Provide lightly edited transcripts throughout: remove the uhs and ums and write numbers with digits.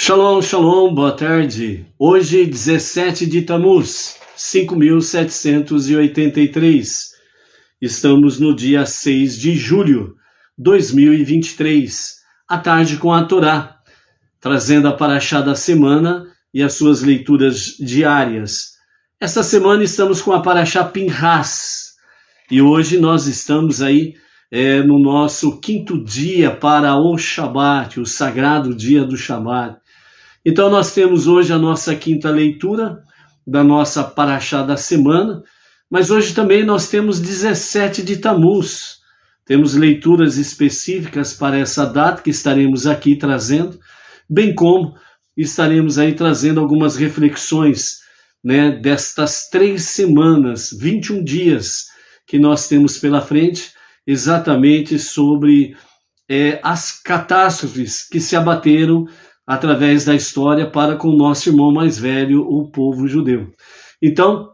Shalom, shalom, boa tarde. Hoje, 17 de Tammuz, 5.783. Estamos no dia 6 de julho de 2023, à tarde com a Torá, trazendo a paraxá da semana e as suas leituras diárias. Esta semana estamos com a paraxá Pinhas, e hoje nós estamos aí no nosso quinto dia para o Shabat, o sagrado dia do Shabat. Então nós temos hoje a nossa quinta leitura da nossa paraxá da semana, mas hoje também nós temos 17 de Tammuz. Temos leituras específicas para essa data que estaremos aqui trazendo, bem como estaremos aí trazendo algumas reflexões, destas 3 semanas, 21 dias que nós temos pela frente, exatamente sobre as catástrofes que se abateram através da história para com o nosso irmão mais velho, o povo judeu. Então,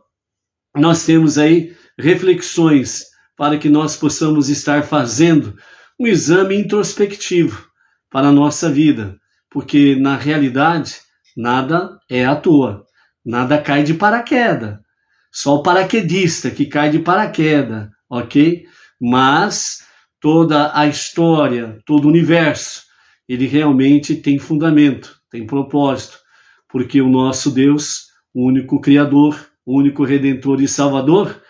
nós temos aí reflexões para que nós possamos estar fazendo um exame introspectivo para a nossa vida, porque na realidade nada é à toa, nada cai de paraquedas, só o paraquedista que cai de paraquedas, ok? Mas toda a história, todo o universo, ele realmente tem fundamento, tem propósito, porque o nosso Deus, o único Criador, o único Redentor e Salvador,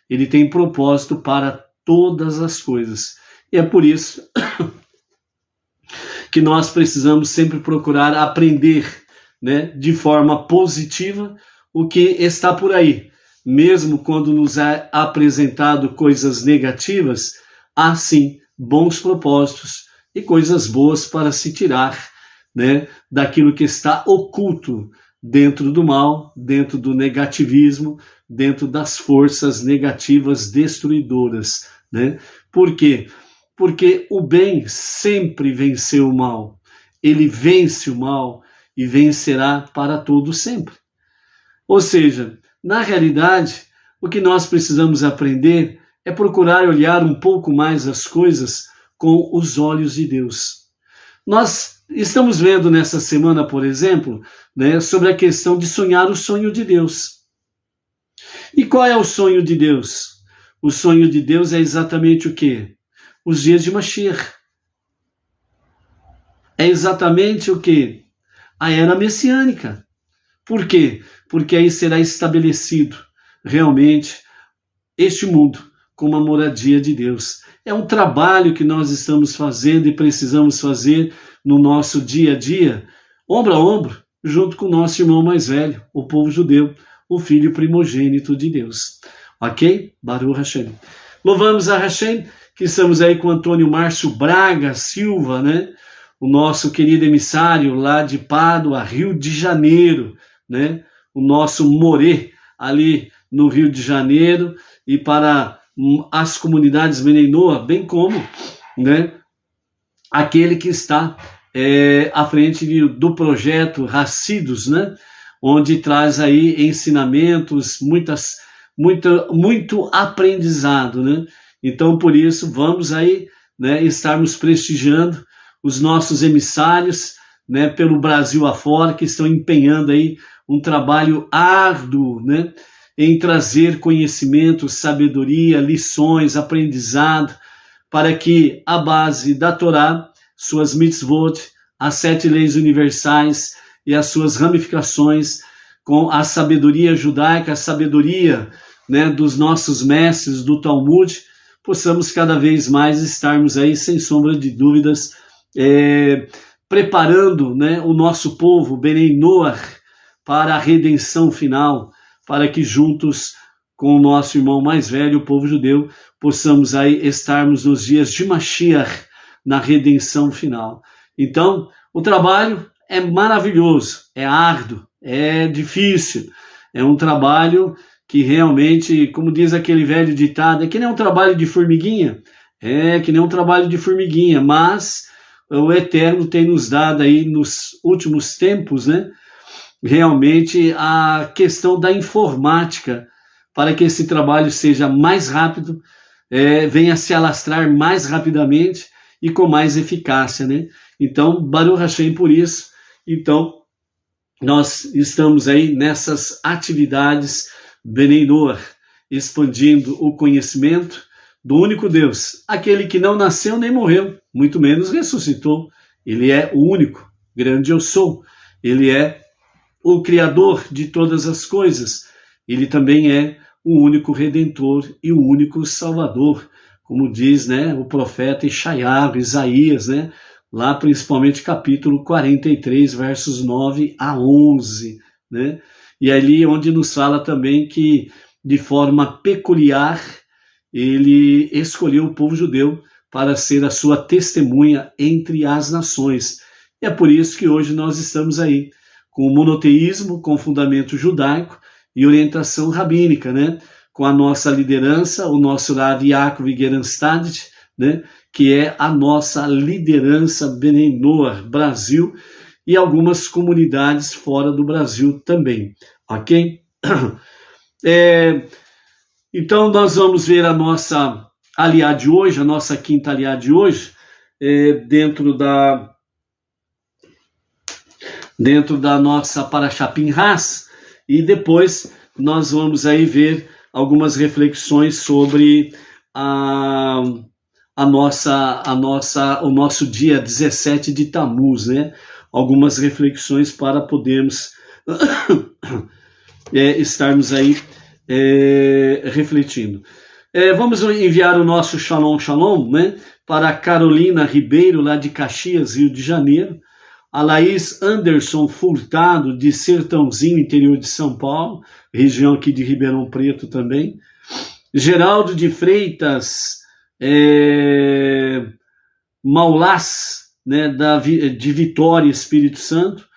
ele tem propósito para todas as coisas. E é por isso que nós precisamos sempre procurar aprender, de forma positiva o que está por aí. Mesmo quando nos é apresentado coisas negativas, há sim bons propósitos e coisas boas para se tirar, daquilo que está oculto dentro do mal, dentro do negativismo, dentro das forças negativas destruidoras. Por quê? Porque o bem sempre venceu o mal. Ele vence o mal e vencerá para todo sempre. Ou seja, na realidade, o que nós precisamos aprender é procurar olhar um pouco mais as coisas com os olhos de Deus. Nós estamos vendo nessa semana, por exemplo, sobre a questão de sonhar o sonho de Deus. E qual é o sonho de Deus? O sonho de Deus é exatamente o quê? Os dias de Mashiach. É exatamente o quê? A era messiânica. Por quê? Porque aí será estabelecido realmente este mundo como a moradia de Deus. É um trabalho que nós estamos fazendo e precisamos fazer no nosso dia a dia, ombro a ombro, junto com o nosso irmão mais velho, o povo judeu, o filho primogênito de Deus. Ok? Baruch Hashem. Louvamos a Hashem, que estamos aí com Antônio Márcio Braga Silva, o nosso querido emissário lá de Pádua, Rio de Janeiro, o nosso Morê, ali no Rio de Janeiro, e para as comunidades Meninoa, bem como aquele que está à frente do projeto Hassidos, onde traz aí ensinamentos, muito aprendizado. Então, por isso, vamos aí estarmos prestigiando os nossos emissários pelo Brasil afora, que estão empenhando aí um trabalho árduo, em trazer conhecimento, sabedoria, lições, aprendizado, para que a base da Torá, suas mitzvot, as 7 leis universais e as suas ramificações, com a sabedoria judaica, a sabedoria dos nossos mestres do Talmud, possamos cada vez mais estarmos aí, sem sombra de dúvidas, preparando o nosso povo, Benei Noach, para a redenção final, para que juntos com o nosso irmão mais velho, o povo judeu, possamos aí estarmos nos dias de Mashiach, na redenção final. Então, o trabalho é maravilhoso, é árduo, é difícil, é um trabalho que realmente, como diz aquele velho ditado, é que nem um trabalho de formiguinha, mas o Eterno tem nos dado aí nos últimos tempos, realmente a questão da informática, para que esse trabalho seja mais rápido, venha se alastrar mais rapidamente e com mais eficácia, Então, Baruch Hashem por isso, Então, nós estamos aí nessas atividades Benei Noach, expandindo o conhecimento do único Deus, aquele que não nasceu nem morreu, muito menos ressuscitou. Ele é o único, grande eu sou. Ele é o Criador de todas as coisas. Ele também é o único Redentor e o único Salvador, como diz, né, o profeta Isaías, né, lá principalmente capítulo 43, versos 9 a 11, né, e ali onde nos fala também que, de forma peculiar, ele escolheu o povo judeu para ser a sua testemunha entre as nações. E é por isso que hoje nós estamos aí, com o monoteísmo, com fundamento judaico e orientação rabínica, né? Com a nossa liderança, o nosso Rav Yaakov Gerenstadt, né? Que é a nossa liderança Benei Noach Brasil e algumas comunidades fora do Brasil também, ok? Então nós vamos ver a nossa aliá de hoje, a nossa quinta aliá de hoje, dentro da nossa Parashá Pinhas, e depois nós vamos aí ver algumas reflexões sobre o nosso dia 17 de Tammuz, né? Algumas reflexões para podermos estarmos aí refletindo. Vamos enviar o nosso Shalom, né? Para a Carolina Ribeiro, lá de Caxias, Rio de Janeiro. A Laís Anderson Furtado, de Sertãozinho, interior de São Paulo, região aqui de Ribeirão Preto também. Geraldo de Freitas Maulás, né, de Vitória, Espírito Santo.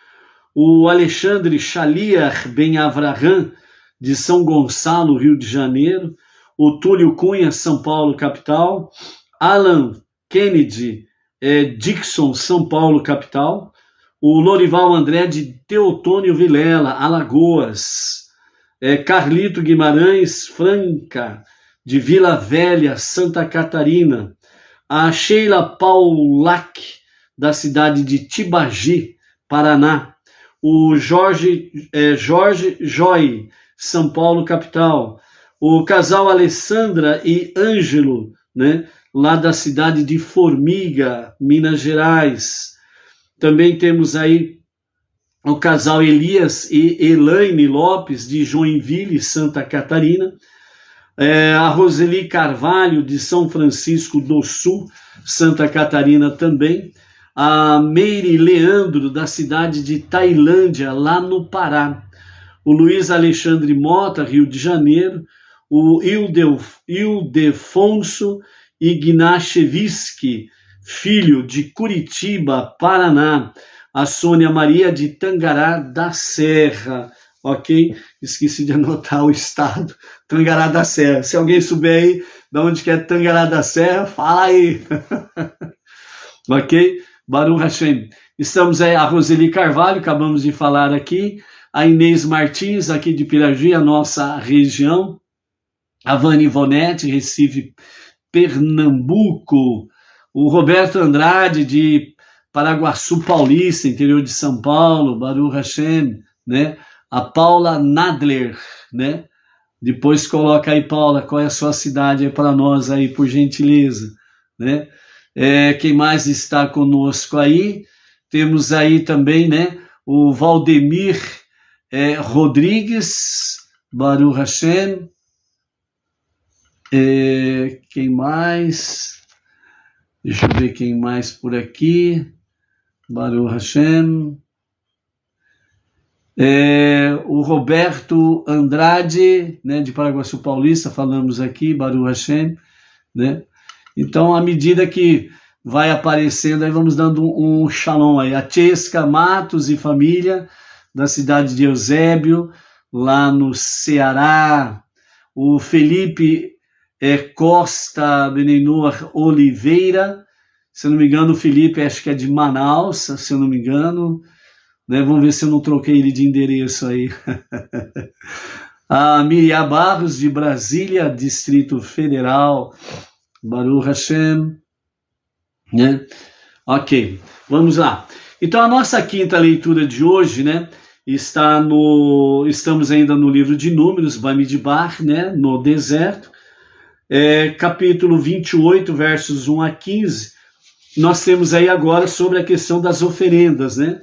O Alexandre Chaliar Ben Avraham, de São Gonçalo, Rio de Janeiro. O Túlio Cunha, São Paulo, capital. Alan Kennedy Dixon, São Paulo, capital. O Lorival André de Teotônio Vilela, Alagoas. Carlito Guimarães Franca, de Vila Velha, Santa Catarina. A Sheila Paulac, da cidade de Tibagi, Paraná. O Jorge Joy, São Paulo, capital. O casal Alessandra e Ângelo, né, lá da cidade de Formiga, Minas Gerais. Também temos aí o casal Elias e Elaine Lopes, de Joinville, Santa Catarina. A Roseli Carvalho, de São Francisco do Sul, Santa Catarina também. A Meire Leandro, da cidade de Tailândia, lá no Pará. O Luiz Alexandre Mota, Rio de Janeiro. O Ildefonso Ignashevski, filho, de Curitiba, Paraná. A Sônia Maria, de Tangará da Serra, ok? Esqueci de anotar o estado, Tangará da Serra. Se alguém souber aí de onde que é Tangará da Serra, fala aí. Ok? Baruch Hashem. Estamos aí, a Roseli Carvalho, acabamos de falar aqui. A Inês Martins, aqui de Pirajuí, a nossa região. A Vani Ivonete, Recife, Pernambuco. O Roberto Andrade, de Paraguaçu Paulista, interior de São Paulo, Baruch Hashem, né? A Paula Nadler, né? Depois coloca aí, Paula, qual é a sua cidade aí para nós aí, por gentileza, né? Quem mais está conosco aí? Temos aí também, né? O Valdemir Rodrigues, Baruch Hashem. Quem mais? Deixa eu ver quem mais por aqui. Baruch Hashem. O Roberto Andrade, né, de Paraguaçu Paulista, falamos aqui, Baruch Hashem, né? Então, à medida que vai aparecendo, aí vamos dando um shalom aí. A Chesca Matos e família, da cidade de Eusébio, lá no Ceará. O Felipe Costa Benei Noach Oliveira, se eu não me engano, o Felipe acho que é de Manaus, se eu não me engano, né? Vamos ver se eu não troquei ele de endereço aí. A Miriam Barros, de Brasília, Distrito Federal, Baruch Hashem, né? Ok, vamos lá. Então a nossa quinta leitura de hoje, né, estamos ainda no livro de Números, Bamidbar, né, no deserto, capítulo 28, versos 1 a 15. Nós temos aí agora sobre a questão das oferendas, né?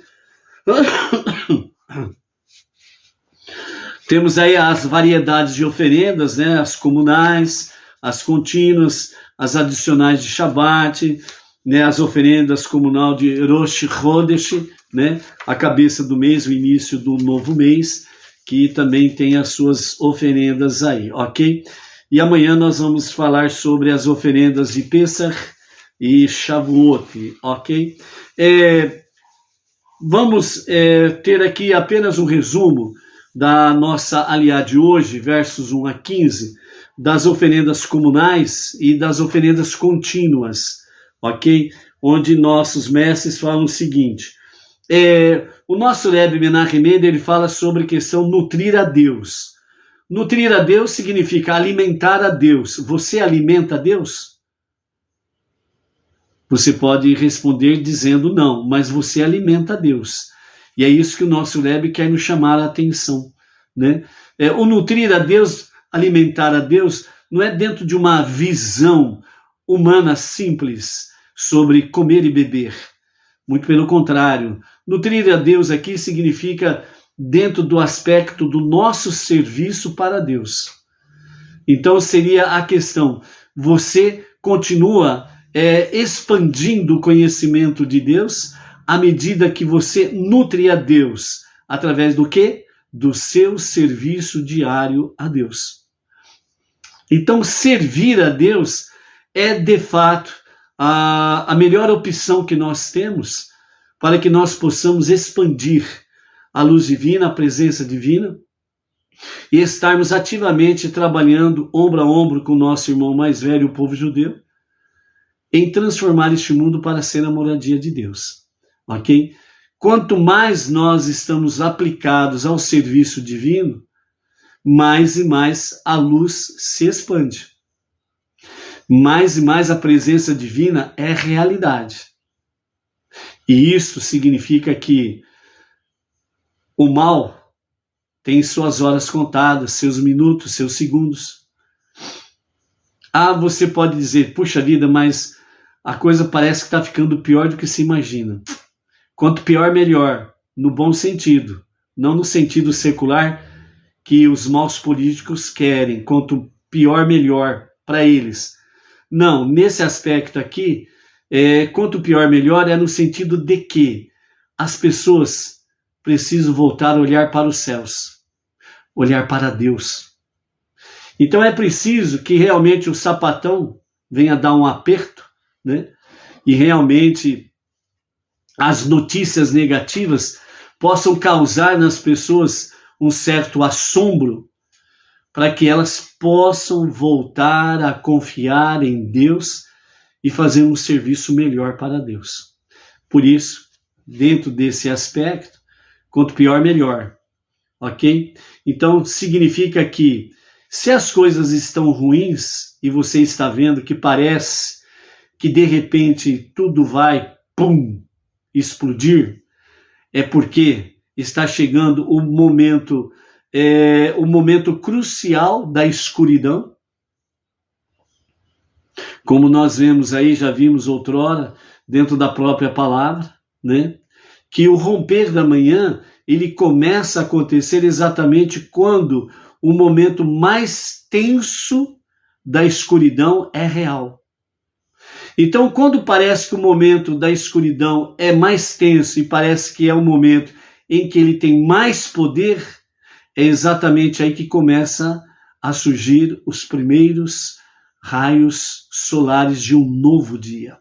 Temos aí as variedades de oferendas, né? As comunais, as contínuas, as adicionais de Shabat, né? As oferendas comunal de Rosh Chodesh, né? A cabeça do mês, o início do novo mês, que também tem as suas oferendas aí, ok? E amanhã nós vamos falar sobre as oferendas de Pesach e Shavuot, ok? Vamos ter aqui apenas um resumo da nossa aliá de hoje, versos 1 a 15, das oferendas comunais e das oferendas contínuas, ok? Onde nossos mestres falam o seguinte, o nosso Rebbe Menachem Mendel, ele fala sobre a questão nutrir a Deus. Nutrir a Deus significa alimentar a Deus. Você alimenta a Deus? Você pode responder dizendo não, mas você alimenta a Deus. E é isso que o nosso Rebbe quer nos chamar a atenção, né? O nutrir a Deus, alimentar a Deus, não é dentro de uma visão humana simples sobre comer e beber. Muito pelo contrário. Nutrir a Deus aqui significa dentro do aspecto do nosso serviço para Deus. Então seria a questão, você continua expandindo o conhecimento de Deus à medida que você nutre a Deus, através do quê? Do seu serviço diário a Deus. Então, servir a Deus é, de fato, a melhor opção que nós temos para que nós possamos expandir a luz divina, a presença divina, e estarmos ativamente trabalhando ombro a ombro com o nosso irmão mais velho, o povo judeu, em transformar este mundo para ser a moradia de Deus, ok? Quanto mais nós estamos aplicados ao serviço divino, mais e mais a luz se expande. Mais e mais a presença divina é realidade. E isso significa que o mal tem suas horas contadas, seus minutos, seus segundos. Você pode dizer, puxa vida, mas a coisa parece que está ficando pior do que se imagina. Quanto pior, melhor, no bom sentido, não no sentido secular que os maus políticos querem, quanto pior, melhor para eles. Não, nesse aspecto aqui, quanto pior, melhor é no sentido de que as pessoas precisam voltar a olhar para os céus, olhar para Deus. Então é preciso que realmente o sapatão venha dar um aperto, né? E realmente as notícias negativas possam causar nas pessoas um certo assombro, para que elas possam voltar a confiar em Deus e fazer um serviço melhor para Deus. Por isso, dentro desse aspecto, quanto pior, melhor. Ok? Então, significa que se as coisas estão ruins e você está vendo que parece que de repente tudo vai, pum, explodir, é porque está chegando o momento crucial da escuridão. Como nós vemos aí, já vimos outrora, dentro da própria palavra, né? Que o romper da manhã, ele começa a acontecer exatamente quando o momento mais tenso da escuridão é real. Então, quando parece que o momento da escuridão é mais tenso e parece que é o momento em que ele tem mais poder, é exatamente aí que começa a surgir os primeiros raios solares de um novo dia.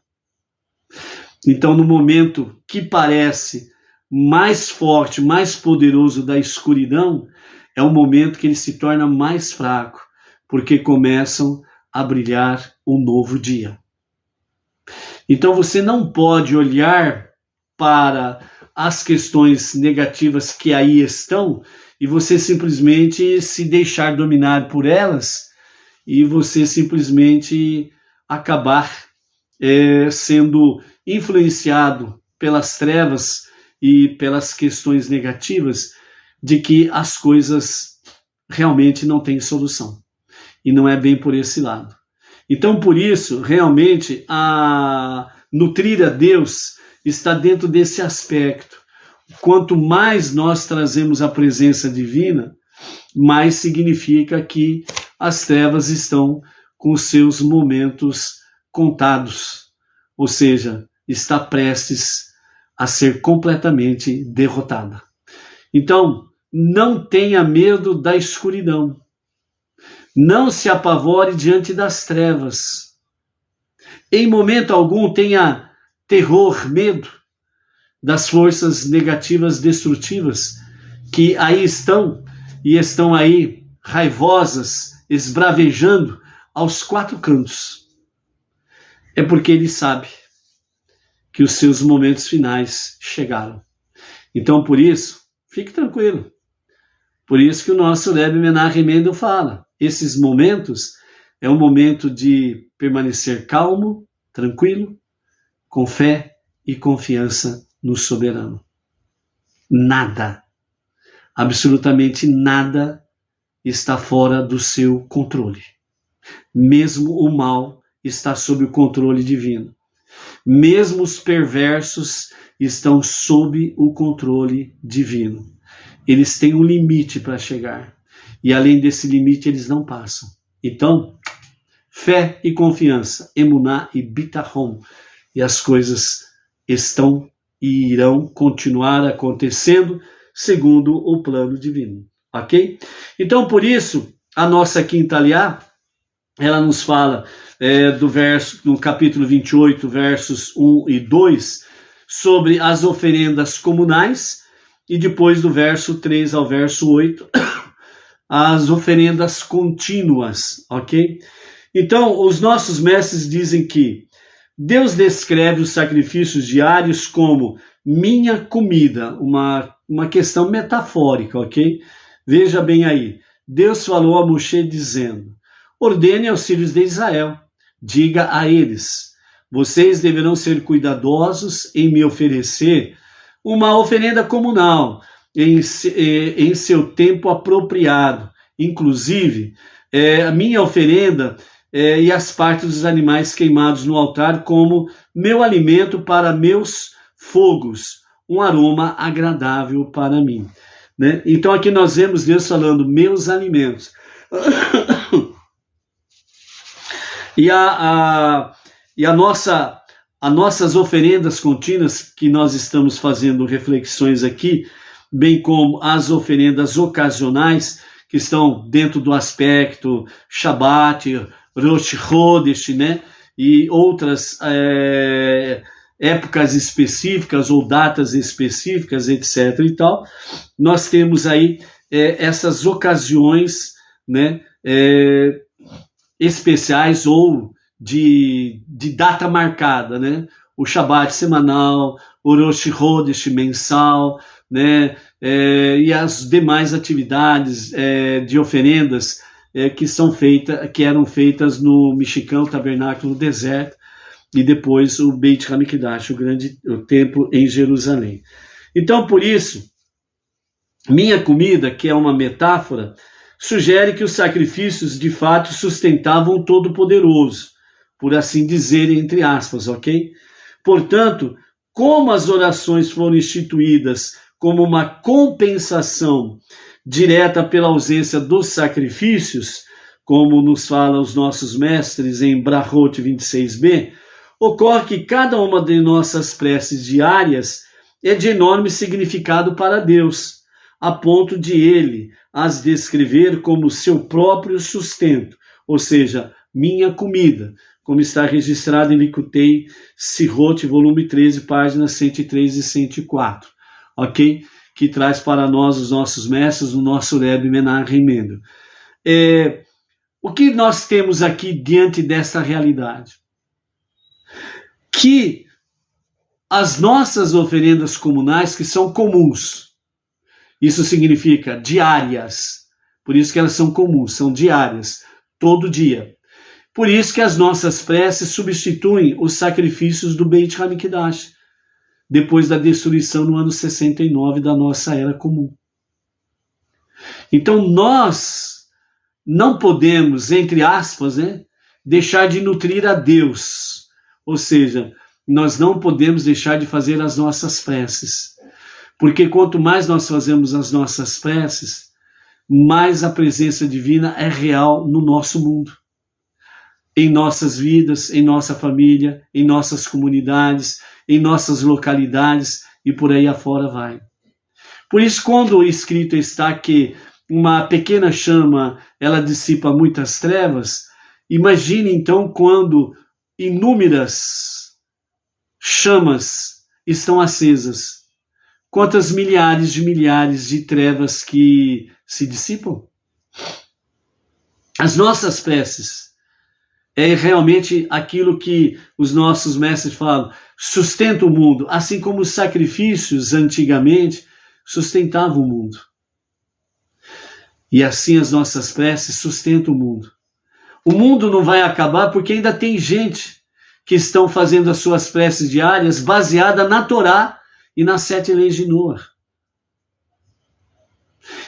Então, no momento que parece mais forte, mais poderoso da escuridão, é o momento que ele se torna mais fraco, porque começam a brilhar um novo dia. Então, você não pode olhar para as questões negativas que aí estão e você simplesmente se deixar dominar por elas e você simplesmente acabar sendo influenciado pelas trevas e pelas questões negativas de que as coisas realmente não têm solução. E não é bem por esse lado. Então, por isso, realmente, nutrir a Deus está dentro desse aspecto. Quanto mais nós trazemos a presença divina, mais significa que as trevas estão com os seus momentos contados, ou seja, está prestes a ser completamente derrotada. Então, não tenha medo da escuridão. Não se apavore diante das trevas. Em momento algum tenha terror, medo das forças negativas destrutivas que aí estão e estão aí raivosas, esbravejando aos quatro cantos. É porque ele sabe que os seus momentos finais chegaram. Então, por isso, fique tranquilo. Por isso que o nosso Rebbe Menachem Mendel fala, esses momentos é um momento de permanecer calmo, tranquilo, com fé e confiança no soberano. Nada, absolutamente nada está fora do seu controle. Mesmo o mal está sob o controle divino. Mesmo os perversos estão sob o controle divino. Eles têm um limite para chegar. E além desse limite, eles não passam. Então, fé e confiança, emuná e bitachon. E as coisas estão e irão continuar acontecendo segundo o plano divino. Ok? Então, por isso, a nossa quinta aliá, ela nos fala do verso, no capítulo 28, versos 1 e 2, sobre as oferendas comunais, e depois do verso 3 ao verso 8, as oferendas contínuas, ok? Então, os nossos mestres dizem que Deus descreve os sacrifícios diários como minha comida, uma questão metafórica, ok? Veja bem aí, Deus falou a Moshe dizendo, ordene aos filhos de Israel, diga a eles, vocês deverão ser cuidadosos em me oferecer uma oferenda comunal em seu tempo apropriado, inclusive a minha oferenda e as partes dos animais queimados no altar como meu alimento para meus fogos, um aroma agradável para mim. Né? Então aqui nós vemos Deus falando meus alimentos. E as nossas oferendas contínuas, que nós estamos fazendo reflexões aqui, bem como as oferendas ocasionais, que estão dentro do aspecto Shabbat, Rosh Chodesh, né? E outras épocas específicas ou datas específicas, etc. e tal, nós temos aí essas ocasiões, né? Especiais ou de data marcada, né? O Shabbat semanal, o Rosh Chodesh mensal, né? E as demais atividades de oferendas que eram feitas no Mishkan, o tabernáculo no deserto, e depois o Beit HaMikdash, o templo em Jerusalém. Então, por isso, minha comida, que é uma metáfora, sugere que os sacrifícios de fato sustentavam o Todo-Poderoso, por assim dizer, entre aspas, ok? Portanto, como as orações foram instituídas como uma compensação direta pela ausência dos sacrifícios, como nos falam os nossos mestres em Brahot 26b, ocorre que cada uma de nossas preces diárias é de enorme significado para Deus, a ponto de ele as descrever como seu próprio sustento, ou seja, minha comida, como está registrado em Likutei Sirot, volume 13, páginas 103 e 104, ok? Que traz para nós os nossos mestres, o nosso Rebbe Menachem Mendel. O que nós temos aqui diante desta realidade? Que as nossas oferendas comunais, que são comuns, isso significa diárias, por isso que elas são comuns, são diárias, todo dia. Por isso que as nossas preces substituem os sacrifícios do Beit HaMikdash. depois da destruição no ano 69 da nossa era comum. Então nós não podemos, entre aspas, né, deixar de nutrir a Deus. Ou seja, nós não podemos deixar de fazer as nossas preces. Porque quanto mais nós fazemos as nossas preces, mais a presença divina é real no nosso mundo. Em nossas vidas, em nossa família, em nossas comunidades, em nossas localidades e por aí afora vai. Por isso, quando escrito está que uma pequena chama, ela dissipa muitas trevas, imagine então quando inúmeras chamas estão acesas. Quantas milhares de trevas que se dissipam? As nossas preces é realmente aquilo que os nossos mestres falam, sustenta o mundo, assim como os sacrifícios antigamente sustentavam o mundo. E assim as nossas preces sustentam o mundo. O mundo não vai acabar porque ainda tem gente que estão fazendo as suas preces diárias baseada na Torá e nas 7 leis de Noé.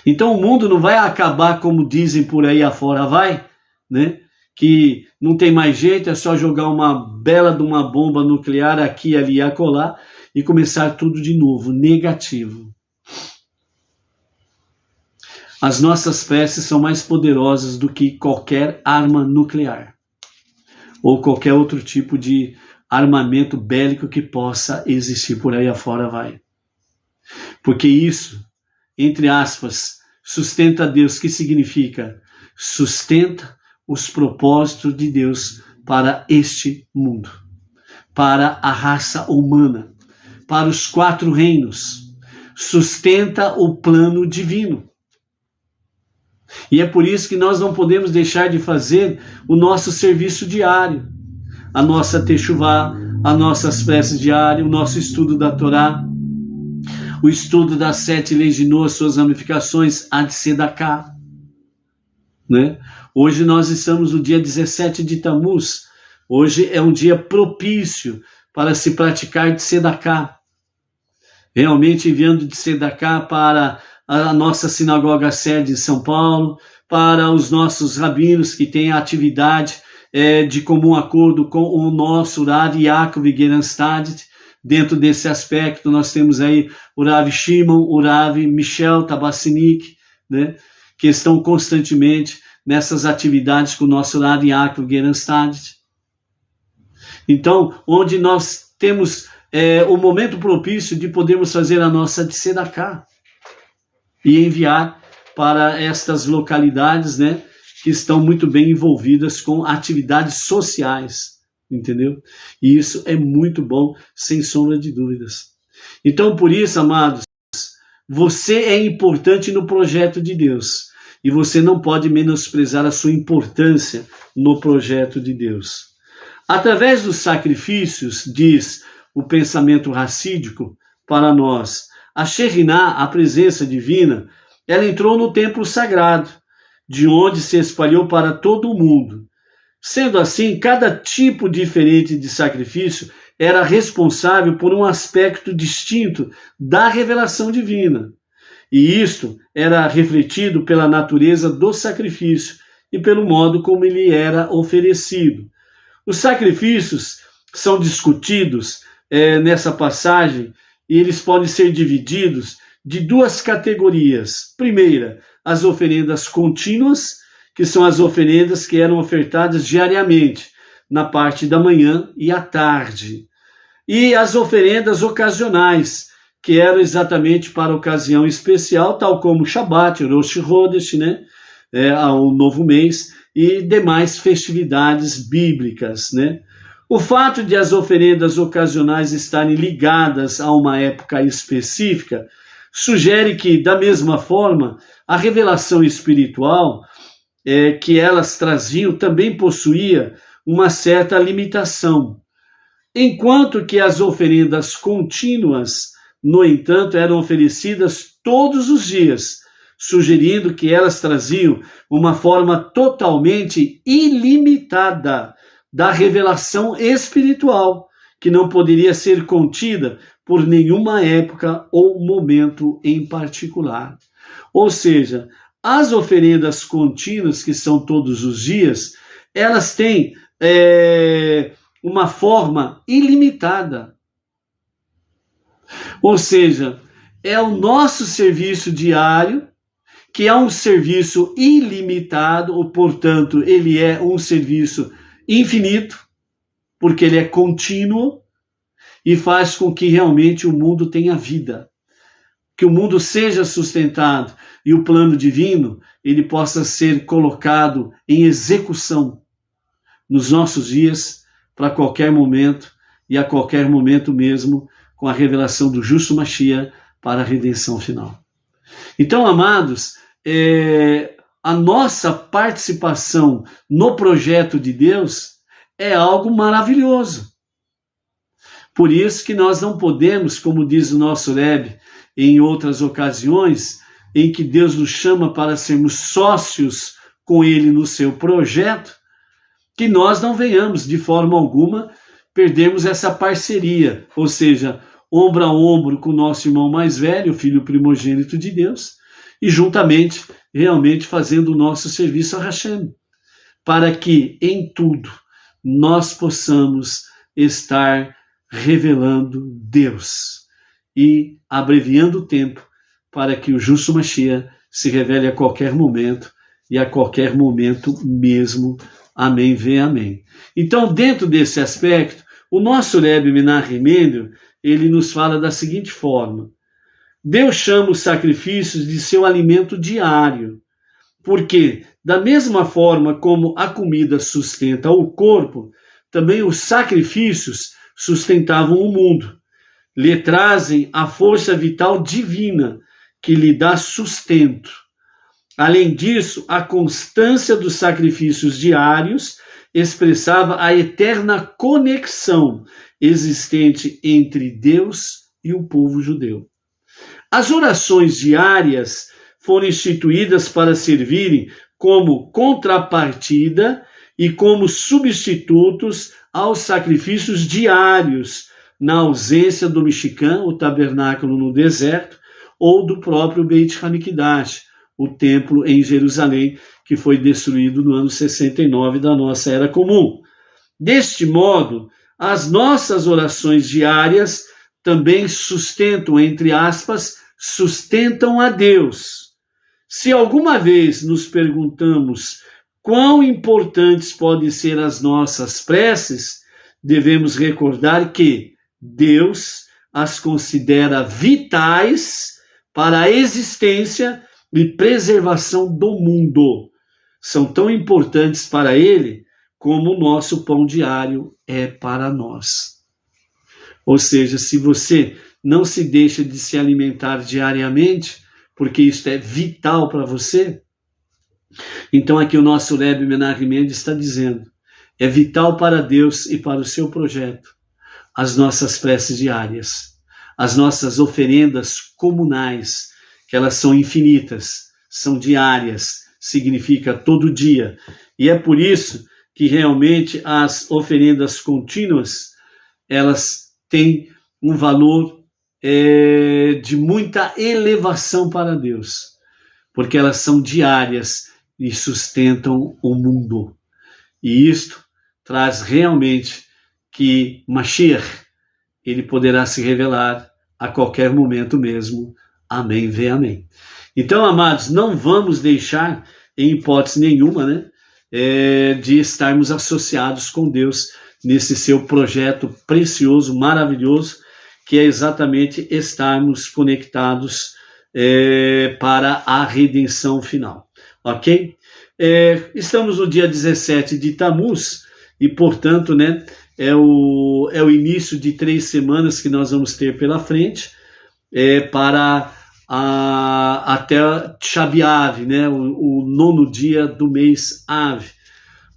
Então o mundo não vai acabar como dizem por aí afora, vai, né? Que não tem mais jeito, é só jogar uma bela de uma bomba nuclear aqui, ali e acolá e começar tudo de novo, negativo. As nossas preces são mais poderosas do que qualquer arma nuclear ou qualquer outro tipo de armamento bélico que possa existir por aí afora, vai. Porque isso, entre aspas, sustenta Deus, que significa sustenta os propósitos de Deus para este mundo, para a raça humana, para os 4 reinos, sustenta o plano divino. E é por isso que nós não podemos deixar de fazer o nosso serviço diário, a nossa techuvá, as nossas preces diárias, o nosso estudo da Torá, o estudo das 7 leis de Noé, suas ramificações, a de Sedaká, né? Hoje nós estamos no dia 17 de Tamuz. Hoje é um dia propício para se praticar de Sedaká. Realmente enviando de Sedaká para a nossa sinagoga sede em São Paulo, para os nossos rabinos que têm a atividade de comum acordo com o nosso Rav Yaakov Geranstad. Dentro desse aspecto nós temos aí o Rav Shimon, o Rav Michel Tabassinik, né, que estão constantemente nessas atividades com o nosso Rav Yaakov Geranstad. Então, onde nós temos o momento propício de podermos fazer a nossa Tzedakah e enviar para estas localidades, né, que estão muito bem envolvidas com atividades sociais, entendeu? E isso é muito bom, sem sombra de dúvidas. Então, por isso, amados, você é importante no projeto de Deus e você não pode menosprezar a sua importância no projeto de Deus. Através dos sacrifícios, diz o pensamento racídico para nós, a Shekhinah, a presença divina, ela entrou no templo sagrado, de onde se espalhou para todo o mundo. Sendo assim, cada tipo diferente de sacrifício era responsável por um aspecto distinto da revelação divina. E isto era refletido pela natureza do sacrifício e pelo modo como ele era oferecido. Os sacrifícios são discutidos nessa passagem e eles podem ser divididos de 2 categorias. Primeira, as oferendas contínuas, que são as oferendas que eram ofertadas diariamente, na parte da manhã e à tarde. E as oferendas ocasionais, que eram exatamente para ocasião especial, tal como Shabbat, Rosh Chodesh, né? O novo mês, e demais festividades bíblicas, né? O fato de as oferendas ocasionais estarem ligadas a uma época específica sugere que, da mesma forma, a revelação espiritual que elas traziam também possuía uma certa limitação. Enquanto que as oferendas contínuas, no entanto, eram oferecidas todos os dias, sugerindo que elas traziam uma forma totalmente ilimitada da revelação espiritual, que não poderia ser contida por nenhuma época ou momento em particular. Ou seja, as oferendas contínuas, que são todos os dias, elas têm uma forma ilimitada. Ou seja, é o nosso serviço diário, que é um serviço ilimitado, ou, portanto, ele é um serviço infinito, porque ele é contínuo e faz com que realmente o mundo tenha vida, que o mundo seja sustentado e o plano divino ele possa ser colocado em execução nos nossos dias, para qualquer momento e a qualquer momento mesmo, com a revelação do justo Mashiach para a redenção final. Então, amados, a nossa participação no projeto de Deus é algo maravilhoso. Por isso que nós não podemos, como diz o nosso Rebbe em outras ocasiões, em que Deus nos chama para sermos sócios com Ele no seu projeto, que nós não venhamos de forma alguma perdermos essa parceria, ou seja, ombro a ombro com o nosso irmão mais velho, o filho primogênito de Deus, e juntamente, realmente fazendo o nosso serviço a Hashem, para que em tudo nós possamos estar revelando Deus e abreviando o tempo para que o justo Mashiach se revele a qualquer momento e a qualquer momento mesmo. Amém, vem amém. Então, dentro desse aspecto, o nosso Rebbe Menachem Mendel, ele nos fala da seguinte forma: Deus chama os sacrifícios de seu alimento diário, porque, da mesma forma como a comida sustenta o corpo, também os sacrifícios sustentavam o mundo. Lhe trazem a força vital divina, que lhe dá sustento. Além disso, a constância dos sacrifícios diários expressava a eterna conexão existente entre Deus e o povo judeu. As orações diárias foram instituídas para servirem como contrapartida e como substitutos aos sacrifícios diários, na ausência do Mishkan, o tabernáculo no deserto, ou do próprio Beit Hamikdash, o templo em Jerusalém, que foi destruído no ano 69 da nossa Era Comum. Deste modo, as nossas orações diárias também sustentam, entre aspas, sustentam a Deus. Se alguma vez nos perguntamos quão importantes podem ser as nossas preces, devemos recordar que Deus as considera vitais para a existência e preservação do mundo. São tão importantes para Ele como o nosso pão diário é para nós. Ou seja, se você não se deixa de se alimentar diariamente, porque isso é vital para você, então aqui o nosso Rebbe Menachem Mendel está dizendo, é vital para Deus e para o seu projeto as nossas preces diárias, as nossas oferendas comunais, que elas são infinitas, são diárias, significa todo dia. E é por isso que realmente as oferendas contínuas, elas têm um valor de muita elevação para Deus, porque elas são diárias e sustentam o mundo. E isto traz realmente que Mashiach, ele poderá se revelar a qualquer momento mesmo. Amém, vem amém. Então, amados, não vamos deixar, em hipótese nenhuma, de estarmos associados com Deus nesse seu projeto precioso, maravilhoso, que é exatamente estarmos conectados para a redenção final. Ok? Estamos no dia 17 de Tammuz e, portanto, é o início de 3 semanas que nós vamos ter pela frente para até Tisha B'Av, o 9º dia do mês Av,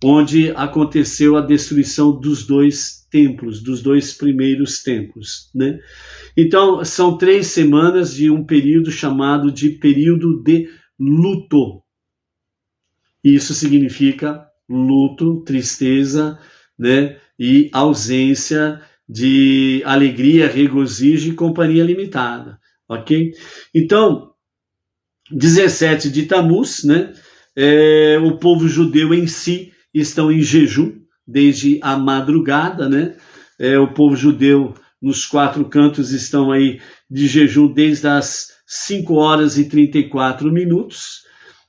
onde aconteceu a destruição dos 2 templos, dos 2 primeiros templos. Então, são 3 semanas de um período chamado de período de luto. Isso significa luto, tristeza, e ausência de alegria, regozijo e companhia limitada, ok? Então, 17 de Tamuz, né? O povo judeu em si estão em jejum desde a madrugada, né? O povo judeu nos 4 cantos estão aí de jejum desde as 5 horas e 34 minutos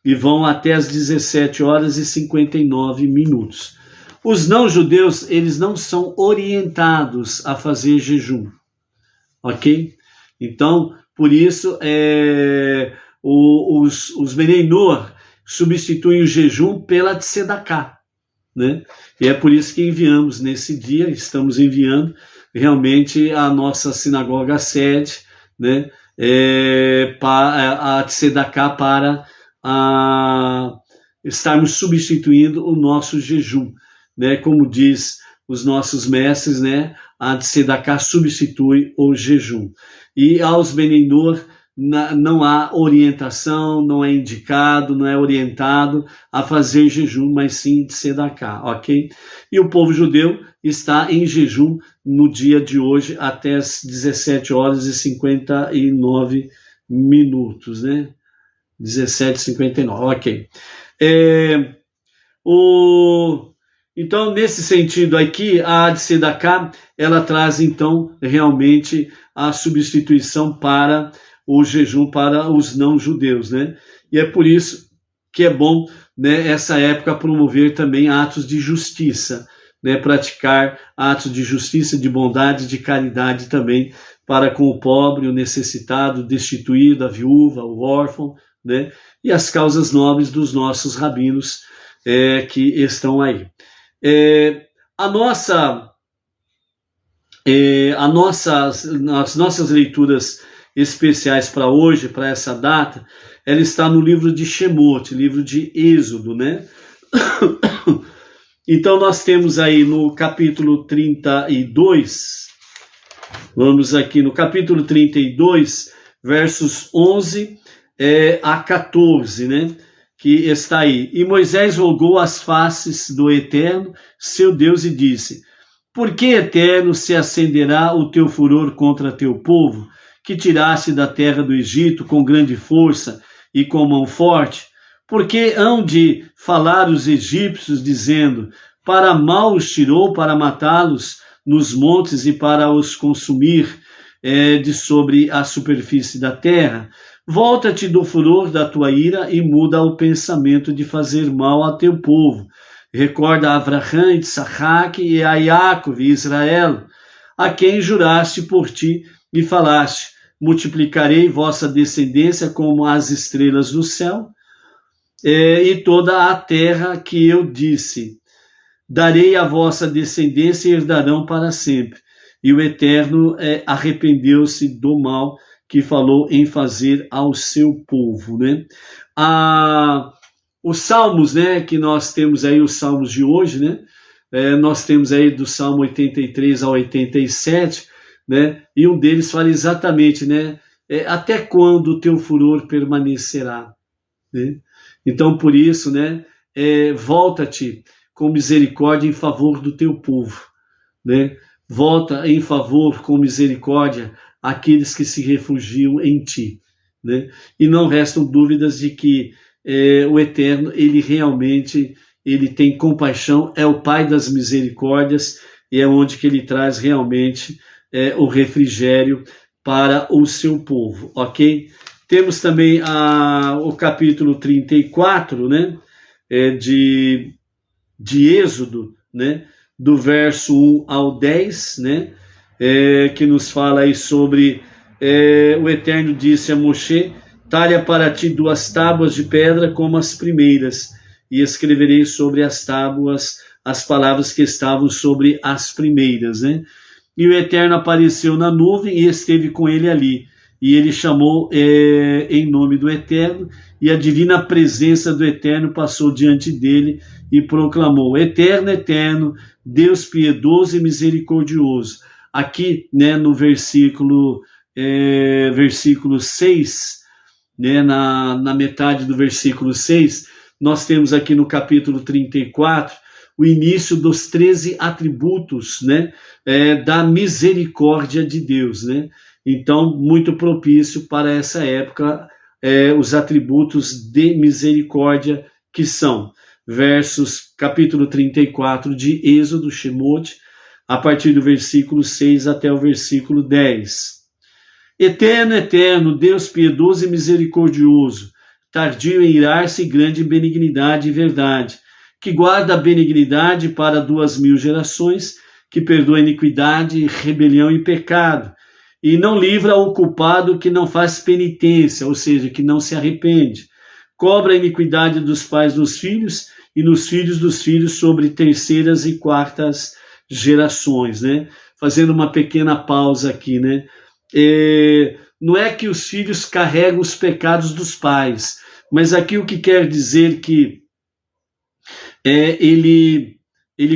e vão até as 17 horas e 59 minutos. Os não-judeus, eles não são orientados a fazer jejum, ok? Então, por isso, os Benei Noach substituem o jejum pela Tzedaká, né? E é por isso que enviamos nesse dia, estamos enviando realmente a nossa sinagoga sede, né? Para a Tzedaká para estarmos substituindo o nosso jejum, né? Como diz os nossos mestres, né? A Tzedaká substitui o jejum. E aos Benei Noach não há orientação, não é indicado, não é orientado a fazer jejum, mas sim Tzedaká, ok? E o povo judeu está em jejum no dia de hoje até as 17 horas e 59 minutos, né? 17h59, ok. Então, nesse sentido aqui, a Tzedaká, ela traz, então, realmente a substituição para o jejum para os não-judeus, né? E é por isso que é bom, né, essa época promover também atos de justiça, né? Praticar atos de justiça, de bondade, de caridade também para com o pobre, o necessitado, o destituído, a viúva, o órfão, né? E as causas nobres dos nossos rabinos que estão aí. As nossas leituras especiais para hoje, para essa data, ela está no livro de Shemot, livro de Êxodo, né? Então nós temos aí no capítulo 32, vamos aqui no capítulo 32, versos 11 a 14, né? Que está aí. E Moisés rogou as faces do Eterno, seu Deus, e disse: Por que, Eterno, se acenderá o teu furor contra teu povo, que tiraste da terra do Egito com grande força e com mão forte? Porque hão de falar os egípcios, dizendo: Para mal os tirou, para matá-los nos montes e para os consumir de sobre a superfície da terra? Volta-te do furor da tua ira e muda o pensamento de fazer mal a teu povo. Recorda a Abraham, Itsaque e a Jacob e Israel, a quem juraste por ti e falaste: multiplicarei vossa descendência como as estrelas do céu, e toda a terra que eu disse, darei a vossa descendência e herdarão para sempre. E o Eterno arrependeu-se do mal que falou em fazer ao seu povo, né? Os salmos, né, que nós temos aí, os salmos de hoje, né? Nós temos aí do Salmo 83 ao 87, né? E um deles fala exatamente, né? Até quando o teu furor permanecerá, né? Então, por isso, né? Volta-te com misericórdia em favor do teu povo, né? Volta em favor com misericórdia aqueles que se refugiam em ti, né? E não restam dúvidas de que o Eterno, ele realmente, ele tem compaixão, é o Pai das misericórdias, e é onde que ele traz realmente o refrigério para o seu povo, ok? Temos também o capítulo 34, né? De Êxodo, né? Do verso 1 ao 10, né? Que nos fala aí sobre o Eterno disse a Moshe: talha para ti 2 tábuas de pedra como as primeiras, e escreverei sobre as tábuas as palavras que estavam sobre as primeiras, né? E o Eterno apareceu na nuvem e esteve com ele ali, e ele chamou em nome do Eterno, e a divina presença do Eterno passou diante dele e proclamou: Eterno, Eterno, Deus piedoso e misericordioso. Aqui, né, no versículo 6, né, na metade do versículo 6, nós temos aqui no capítulo 34 o início dos 13 atributos, né, da misericórdia de Deus, né? Então, muito propício para essa época, os atributos de misericórdia, que são versos, capítulo 34 de Êxodo, Shemot, a partir do versículo 6 até o versículo 10. Eterno, eterno, Deus piedoso e misericordioso, tardio em irar-se e grande em benignidade e verdade, que guarda a benignidade para 2000 gerações, que perdoa iniquidade, rebelião e pecado, e não livra o culpado que não faz penitência, ou seja, que não se arrepende. Cobra a iniquidade dos pais nos filhos e nos filhos dos filhos sobre terceiras e quartas gerações, né? Fazendo uma pequena pausa aqui, né? Não é que os filhos carregam os pecados dos pais, mas aqui o que quer dizer que ele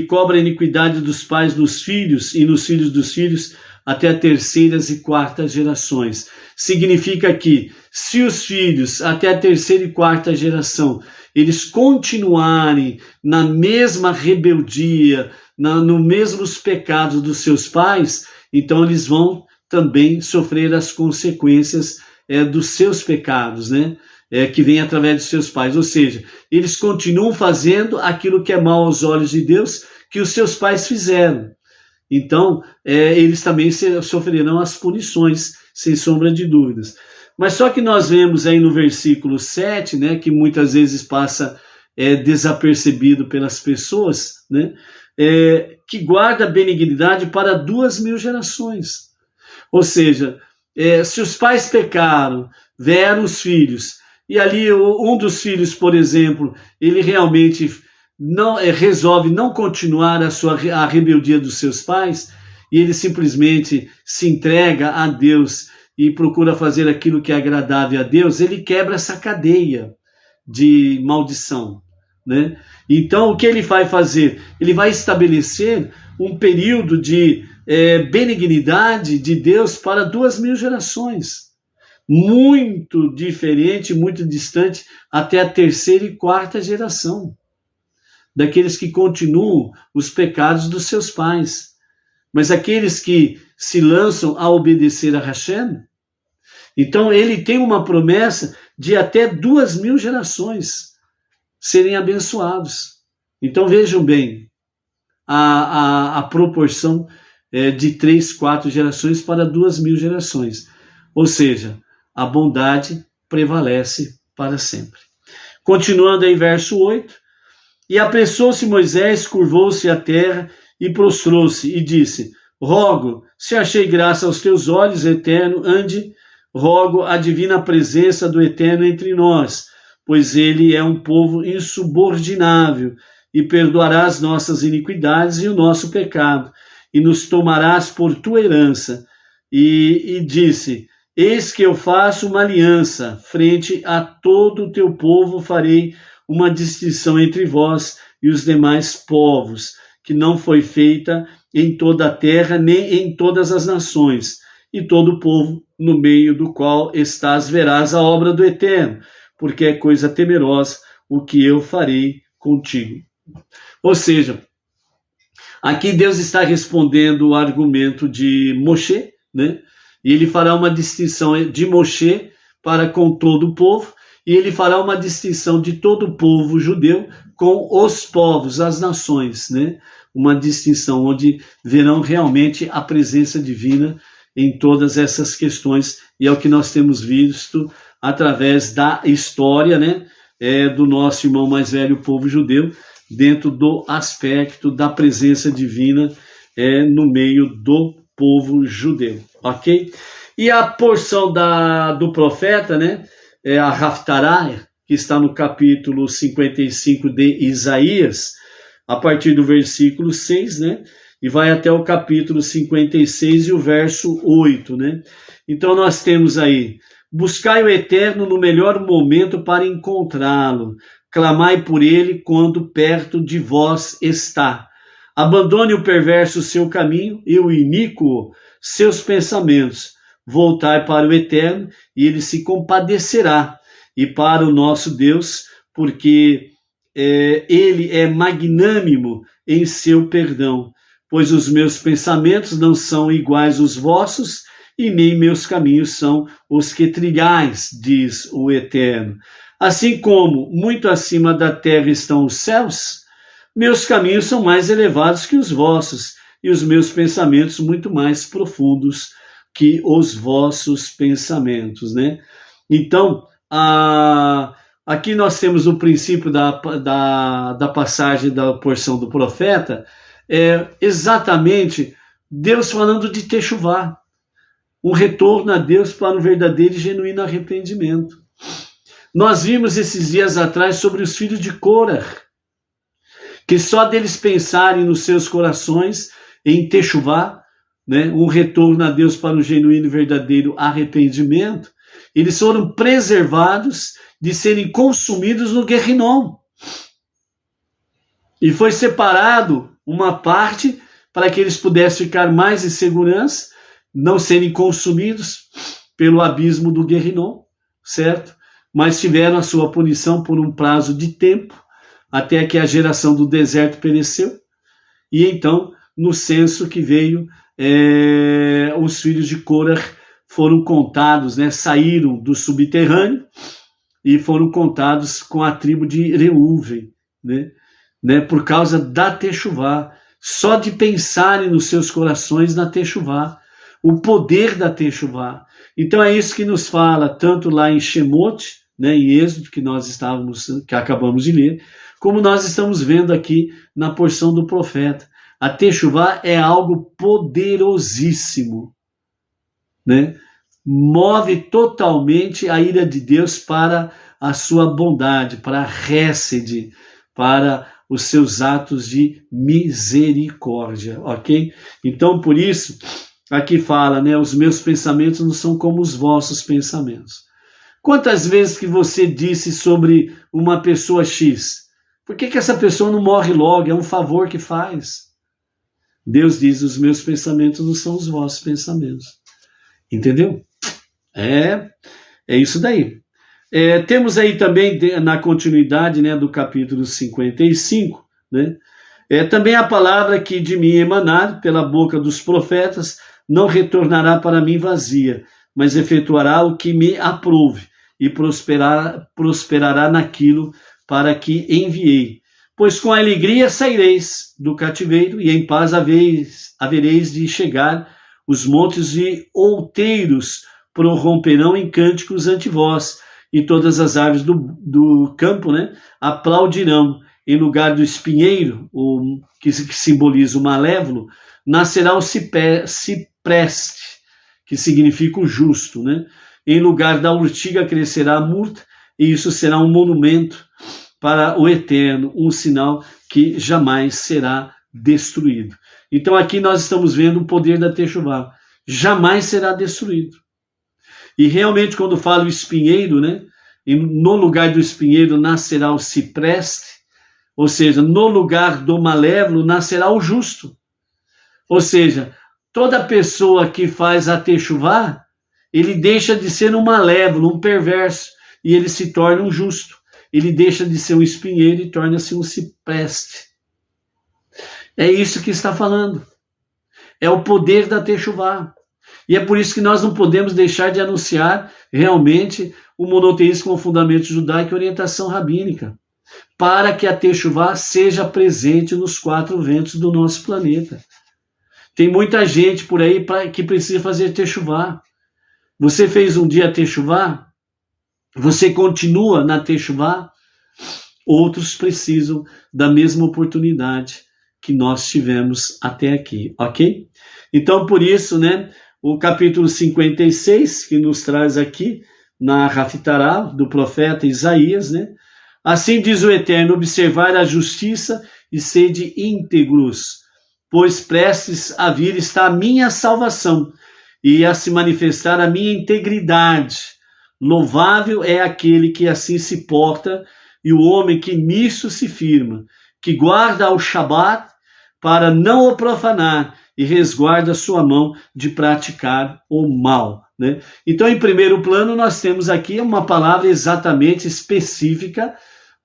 cobra a iniquidade dos pais nos filhos e nos filhos dos filhos até terceiras e quartas gerações. Significa que se os filhos até a terceira e quarta geração eles continuarem na mesma rebeldia, nos mesmos pecados dos seus pais, então eles vão também sofrer as consequências dos seus pecados, né? Que vem através dos seus pais. Ou seja, eles continuam fazendo aquilo que é mal aos olhos de Deus, que os seus pais fizeram. Então, eles também sofrerão as punições, sem sombra de dúvidas. Mas só que nós vemos aí no versículo 7, né, que muitas vezes passa desapercebido pelas pessoas, né, que guarda a benignidade para 2000 gerações. Ou seja, se os pais pecaram, vieram os filhos, e ali um dos filhos, por exemplo, ele realmente não resolve não continuar a rebeldia dos seus pais, e ele simplesmente se entrega a Deus e procura fazer aquilo que é agradável a Deus, ele quebra essa cadeia de maldição, né? Então, o que ele vai fazer? Ele vai estabelecer um período de benignidade de Deus para 2000 gerações. Muito diferente, muito distante, até a terceira e quarta geração, daqueles que continuam os pecados dos seus pais. Mas aqueles que se lançam a obedecer a Hashem, então ele tem uma promessa de até 2000 gerações serem abençoados. Então vejam bem a proporção de 3, 4 gerações para 2000 gerações. Ou seja, a bondade prevalece para sempre. Continuando aí, verso 8. E apressou-se Moisés, curvou-se à terra e prostrou-se e disse: rogo, se achei graça aos teus olhos, Eterno, ande, rogo a divina presença do Eterno entre nós, pois ele é um povo insubordinável, e perdoará as nossas iniquidades e o nosso pecado, e nos tomarás por tua herança. E disse: eis que eu faço uma aliança, frente a todo o teu povo farei uma distinção entre vós e os demais povos, que não foi feita em toda a terra, nem em todas as nações, e todo o povo no meio do qual estás verás a obra do Eterno, porque é coisa temerosa o que eu farei contigo. Ou seja, aqui Deus está respondendo o argumento de Moshe, né? E ele fará uma distinção de Moshe para com todo o povo, e ele fará uma distinção de todo o povo judeu com os povos, as nações, né? Uma distinção onde verão realmente a presença divina em todas essas questões, e é o que nós temos visto através da história, né? Do nosso irmão mais velho, o povo judeu, dentro do aspecto da presença divina no meio do povo judeu, ok? E a porção do profeta, né? A Haftarah, que está no capítulo 55 de Isaías, a partir do versículo 6, né? E vai até o capítulo 56 e o verso 8, né? Então nós temos aí: buscai o Eterno no melhor momento para encontrá-lo, clamai por ele quando perto de vós está. Abandone o perverso seu caminho e o iníquo seus pensamentos. Voltai para o Eterno e ele se compadecerá, e para o nosso Deus, porque ele é magnânimo em seu perdão, pois os meus pensamentos não são iguais aos vossos, e nem meus caminhos são os que trilhais, diz o Eterno. Assim como muito acima da terra estão os céus, meus caminhos são mais elevados que os vossos, e os meus pensamentos muito mais profundos que os vossos pensamentos, né? Então, aqui nós temos o princípio da passagem da porção do profeta, exatamente Deus falando de Techuvá, um retorno a Deus para um verdadeiro e genuíno arrependimento. Nós vimos esses dias atrás sobre os filhos de Corah, que só deles pensarem nos seus corações em Techuvá, né, um retorno a Deus para um genuíno e verdadeiro arrependimento, eles foram preservados de serem consumidos no Guerrinom. E foi separado uma parte para que eles pudessem ficar mais em segurança, não serem consumidos pelo abismo do Guerrinom, certo? Mas tiveram a sua punição por um prazo de tempo, até que a geração do deserto pereceu. E então, no censo que veio, os filhos de Corah foram contados, né, saíram do subterrâneo e foram contados com a tribo de Reuven, né, por causa da Techuvá, só de pensarem nos seus corações na Techuvá, o poder da Techuvá. Então é isso que nos fala, tanto lá em Shemot, né, em Êxodo, que acabamos de ler, como nós estamos vendo aqui na porção do profeta. A Techuvá é algo poderosíssimo, né? Move totalmente a ira de Deus para a sua bondade, para a Hesed, para os seus atos de misericórdia, ok? Então, por isso, aqui fala, né, os meus pensamentos não são como os vossos pensamentos. Quantas vezes que você disse sobre uma pessoa X? Por que essa pessoa não morre logo? É um favor que faz. Deus diz, os meus pensamentos não são os vossos pensamentos. Entendeu? É isso daí. Temos aí também, na continuidade, né, do capítulo 55, né, também a palavra que de mim emanar pela boca dos profetas não retornará para mim vazia, mas efetuará o que me aprouve e prosperará naquilo para que enviei. Pois com alegria saireis do cativeiro e em paz havereis de chegar. Os montes e outeiros prorromperão em cânticos ante vós, e todas as árvores do campo, né, aplaudirão. Em lugar do espinheiro, que simboliza o malévolo, nascerá o cipreste, que significa o justo, né? Em lugar da urtiga crescerá a murta, e isso será um monumento para o Eterno, um sinal que jamais será destruído. Então aqui nós estamos vendo o poder da Techuvá. Jamais será destruído. E realmente quando fala o espinheiro, né, no lugar do espinheiro nascerá o cipreste, ou seja, no lugar do malévolo nascerá o justo. Ou seja, toda pessoa que faz a Techuvá, ele deixa de ser um malévolo, um perverso, e ele se torna um justo. Ele deixa de ser um espinheiro e torna-se um cipreste. É isso que está falando. É o poder da Techuvá. E é por isso que nós não podemos deixar de anunciar realmente o monoteísmo com fundamento judaico e orientação rabínica, para que a Techuvá seja presente nos 4 ventos do nosso planeta. Tem muita gente por aí que precisa fazer Techuvá. Você fez um dia Techuvá? Você continua na Techuvá? Outros precisam da mesma oportunidade que nós tivemos até aqui, ok? Então, por isso, né, o capítulo 56, que nos traz aqui, na Haftará, do profeta Isaías, né? Assim diz o Eterno, observar a justiça e sede íntegros, pois prestes a vir está a minha salvação, e a se manifestar a minha integridade. Louvável é aquele que assim se porta, e o homem que nisso se firma, que guarda o Shabat para não o profanar, e resguarda sua mão de praticar o mal, né? Então, em primeiro plano, nós temos aqui uma palavra exatamente específica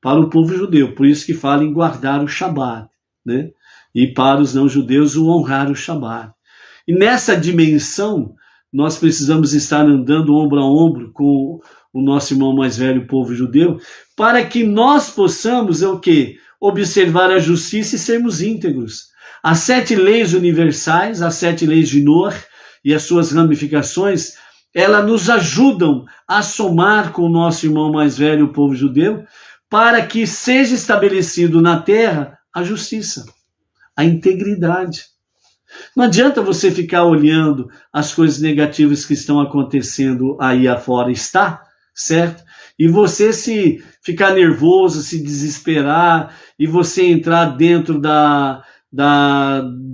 para o povo judeu. Por isso que fala em guardar o Shabat, né? E para os não-judeus o honrar o Shabat. E nessa dimensão, nós precisamos estar andando ombro a ombro com o nosso irmão mais velho, o povo judeu, para que nós possamos, o quê? Observar a justiça e sermos íntegros. As 7 leis universais, as 7 leis de Noé e as suas ramificações, elas nos ajudam a somar com o nosso irmão mais velho, o povo judeu, para que seja estabelecido na terra a justiça, a integridade. Não adianta você ficar olhando as coisas negativas que estão acontecendo aí afora, está, certo? E você se ficar nervoso, se desesperar, e você entrar dentro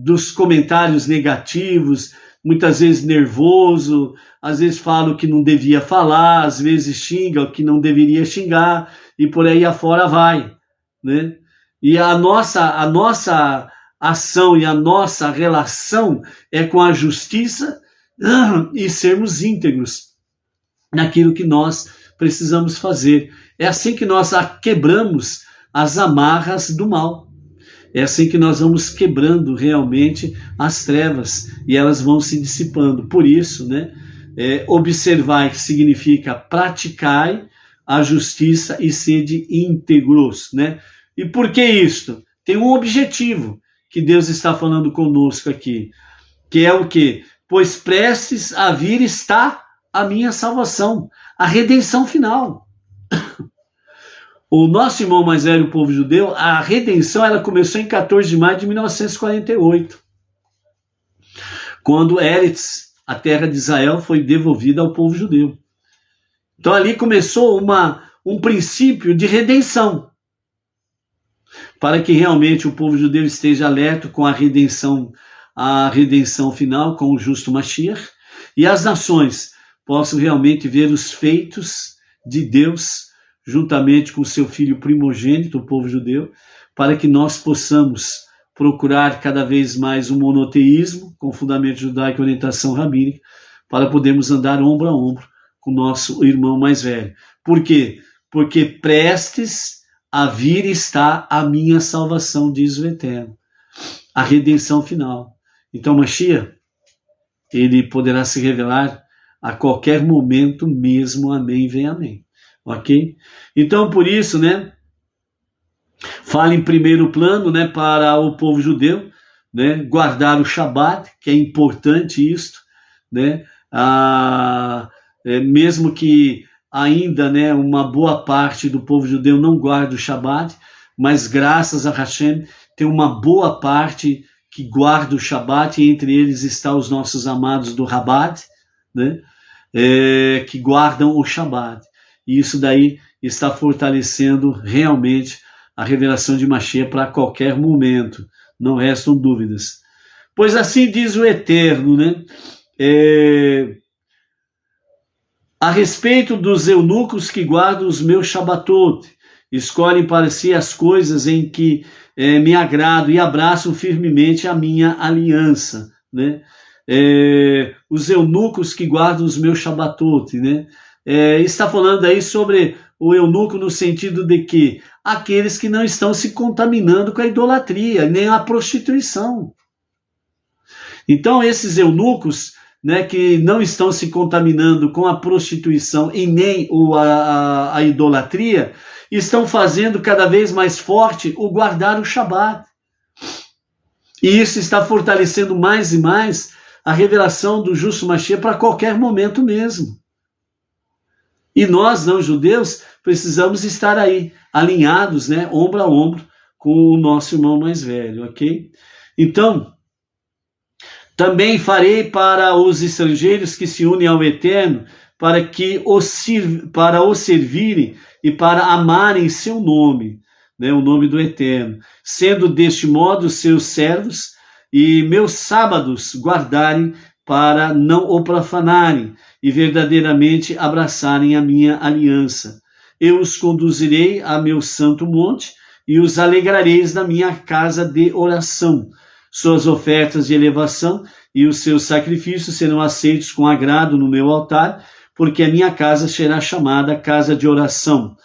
dos comentários negativos, muitas vezes nervoso, às vezes fala o que não devia falar, às vezes xinga o que não deveria xingar, e por aí afora vai, né? E a nossa ação e a nossa relação é com a justiça e sermos íntegros naquilo que nós precisamos fazer. É assim que nós quebramos as amarras do mal. É assim que nós vamos quebrando realmente as trevas e elas vão se dissipando. Por isso, né, observar que significa praticar a justiça e sede íntegros, né? E por que isto? Tem um objetivo que Deus está falando conosco aqui, que é o quê? Pois prestes a vir está a minha salvação, a redenção final. O nosso irmão mais velho, o povo judeu, a redenção ela começou em 14 de maio de 1948, quando Eretz, a terra de Israel, foi devolvida ao povo judeu. Então ali começou um princípio de redenção, para que realmente o povo judeu esteja alerta com a redenção final, com o justo Mashiach, e as nações possam realmente ver os feitos de Deus, juntamente com o seu filho primogênito, o povo judeu, para que nós possamos procurar cada vez mais o monoteísmo, com fundamento judaico e orientação rabínica, para podermos andar ombro a ombro com o nosso irmão mais velho. Por quê? Porque prestes a vir está a minha salvação, diz o Eterno, a redenção final. Então, Mashiach, ele poderá se revelar a qualquer momento mesmo, amém, vem amém. Ok? Então, por isso, né, fala em primeiro plano, né, para o povo judeu, né, guardar o Shabat, que é importante isto, né, mesmo que ainda, né, uma boa parte do povo judeu não guarda o Shabat, mas graças a Hashem tem uma boa parte que guarda o Shabat, e entre eles está os nossos amados do Rabat, né, que guardam o Shabat. E isso daí está fortalecendo realmente a revelação de Mashiach para qualquer momento, não restam dúvidas. Pois assim diz o Eterno, né? A respeito dos eunucos que guardam os meus Shabbatot, escolhem para si as coisas em que me agrado e abraçam firmemente a minha aliança, né? Os eunucos que guardam os meus Shabbatot, né? Está falando aí sobre o eunuco no sentido de que aqueles que não estão se contaminando com a idolatria, nem a prostituição. Então esses eunucos, né, que não estão se contaminando com a prostituição e nem a idolatria, estão fazendo cada vez mais forte o guardar o Shabat. E isso está fortalecendo mais e mais a revelação do justo Mashiach para qualquer momento mesmo. E nós, não judeus, precisamos estar aí, alinhados, né, ombro a ombro, com o nosso irmão mais velho, ok? Então, também farei para os estrangeiros que se unem ao Eterno, para o servirem e para amarem seu nome, né, o nome do Eterno, sendo deste modo seus servos, e meus sábados guardarem para não o profanarem, e verdadeiramente abraçarem a minha aliança. Eu os conduzirei a meu santo monte, e os alegrareis na minha casa de oração. Suas ofertas de elevação e os seus sacrifícios serão aceitos com agrado no meu altar, porque a minha casa será chamada casa de oração.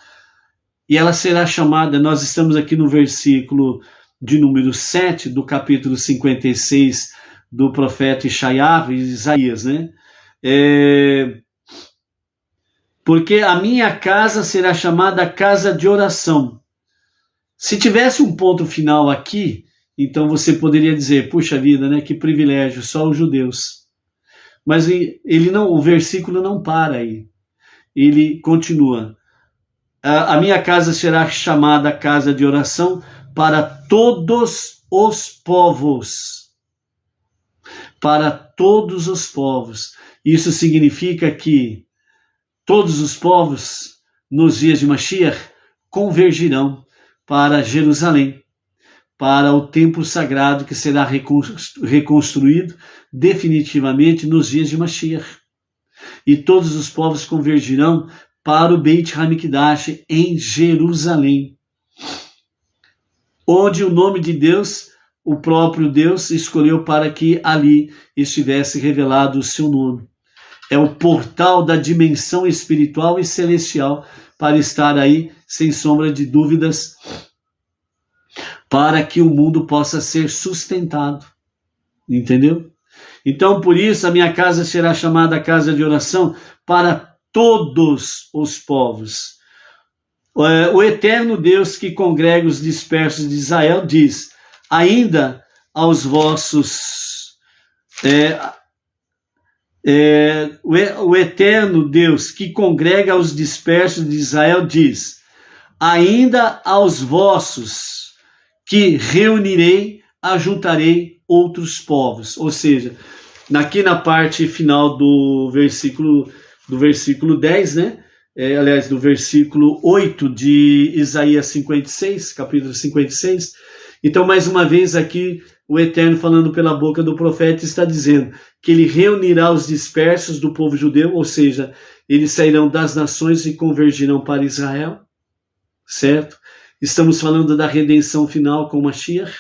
e ela será chamada, nós estamos aqui no versículo de número 7 do capítulo 56 do profeta Isaías, né? Porque a minha casa será chamada casa de oração. Se tivesse um ponto final aqui, então você poderia dizer, puxa vida, né? Que privilégio, só os judeus. Mas ele não, o versículo não para aí. Ele continua. A minha casa será chamada casa de oração para todos os povos. Para todos os povos. Isso significa que todos os povos, nos dias de Mashiach, convergirão para Jerusalém, para o templo sagrado que será reconstruído definitivamente nos dias de Mashiach. E todos os povos convergirão para o Beit HaMikdash em Jerusalém, onde o nome de Deus, o próprio Deus, escolheu para que ali estivesse revelado o seu nome. É o portal da dimensão espiritual e celestial para estar aí, sem sombra de dúvidas, para que o mundo possa ser sustentado. Entendeu? Então, por isso, a minha casa será chamada casa de oração para todos os povos. O eterno Deus que congrega os dispersos de Israel diz, ainda aos vossos... o eterno Deus que congrega os dispersos de Israel diz, ainda aos vossos que reunirei, ajuntarei outros povos. Ou seja, aqui na parte final do versículo 10, né? Aliás, do versículo 8 de Isaías 56, capítulo 56. Então, mais uma vez aqui, o Eterno falando pela boca do profeta está dizendo que ele reunirá os dispersos do povo judeu, ou seja, eles sairão das nações e convergirão para Israel, certo? Estamos falando da redenção final com Mashiach.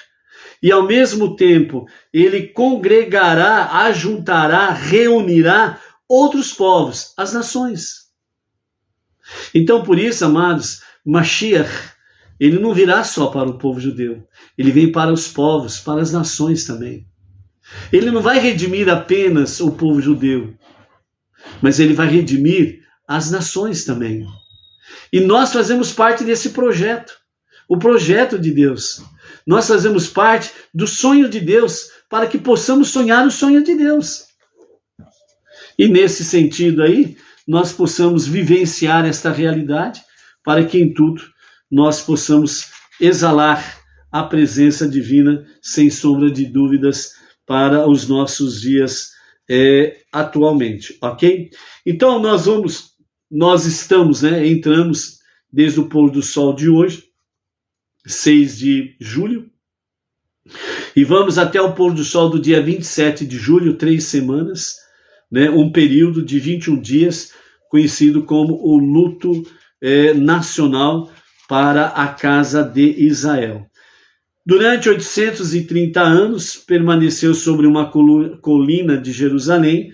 E ao mesmo tempo, ele congregará, ajuntará, reunirá outros povos, as nações. Então, por isso, amados, Mashiach, ele não virá só para o povo judeu, ele vem para os povos, para as nações também. Ele não vai redimir apenas o povo judeu, mas ele vai redimir as nações também. E nós fazemos parte desse projeto, o projeto de Deus. Nós fazemos parte do sonho de Deus para que possamos sonhar o sonho de Deus. E nesse sentido aí, nós possamos vivenciar esta realidade para que em tudo nós possamos exalar a presença divina sem sombra de dúvidas para os nossos dias atualmente, ok? Então nós estamos, entramos desde o pôr do sol de hoje, 6 de julho, e vamos até o pôr do sol do dia 27 de julho, 3 semanas, um período de 21 dias, conhecido como o luto nacional para a casa de Israel. Durante 830 anos, permaneceu sobre uma colina de Jerusalém,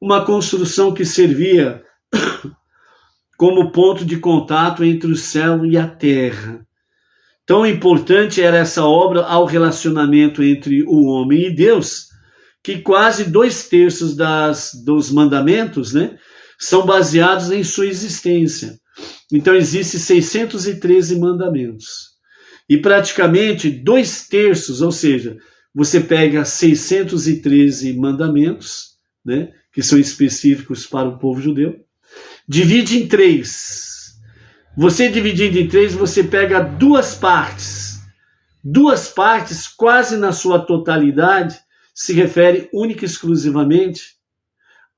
uma construção que servia como ponto de contato entre o céu e a terra. Tão importante era essa obra ao relacionamento entre o homem e Deus, que quase 2/3 dos mandamentos, são baseados em sua existência. Então, existem 613 mandamentos. E praticamente 2/3, ou seja, você pega 613 mandamentos, que são específicos para o povo judeu, divide em 3. Você dividindo em 3, você pega 2 partes. 2 partes, quase na sua totalidade, se refere única e exclusivamente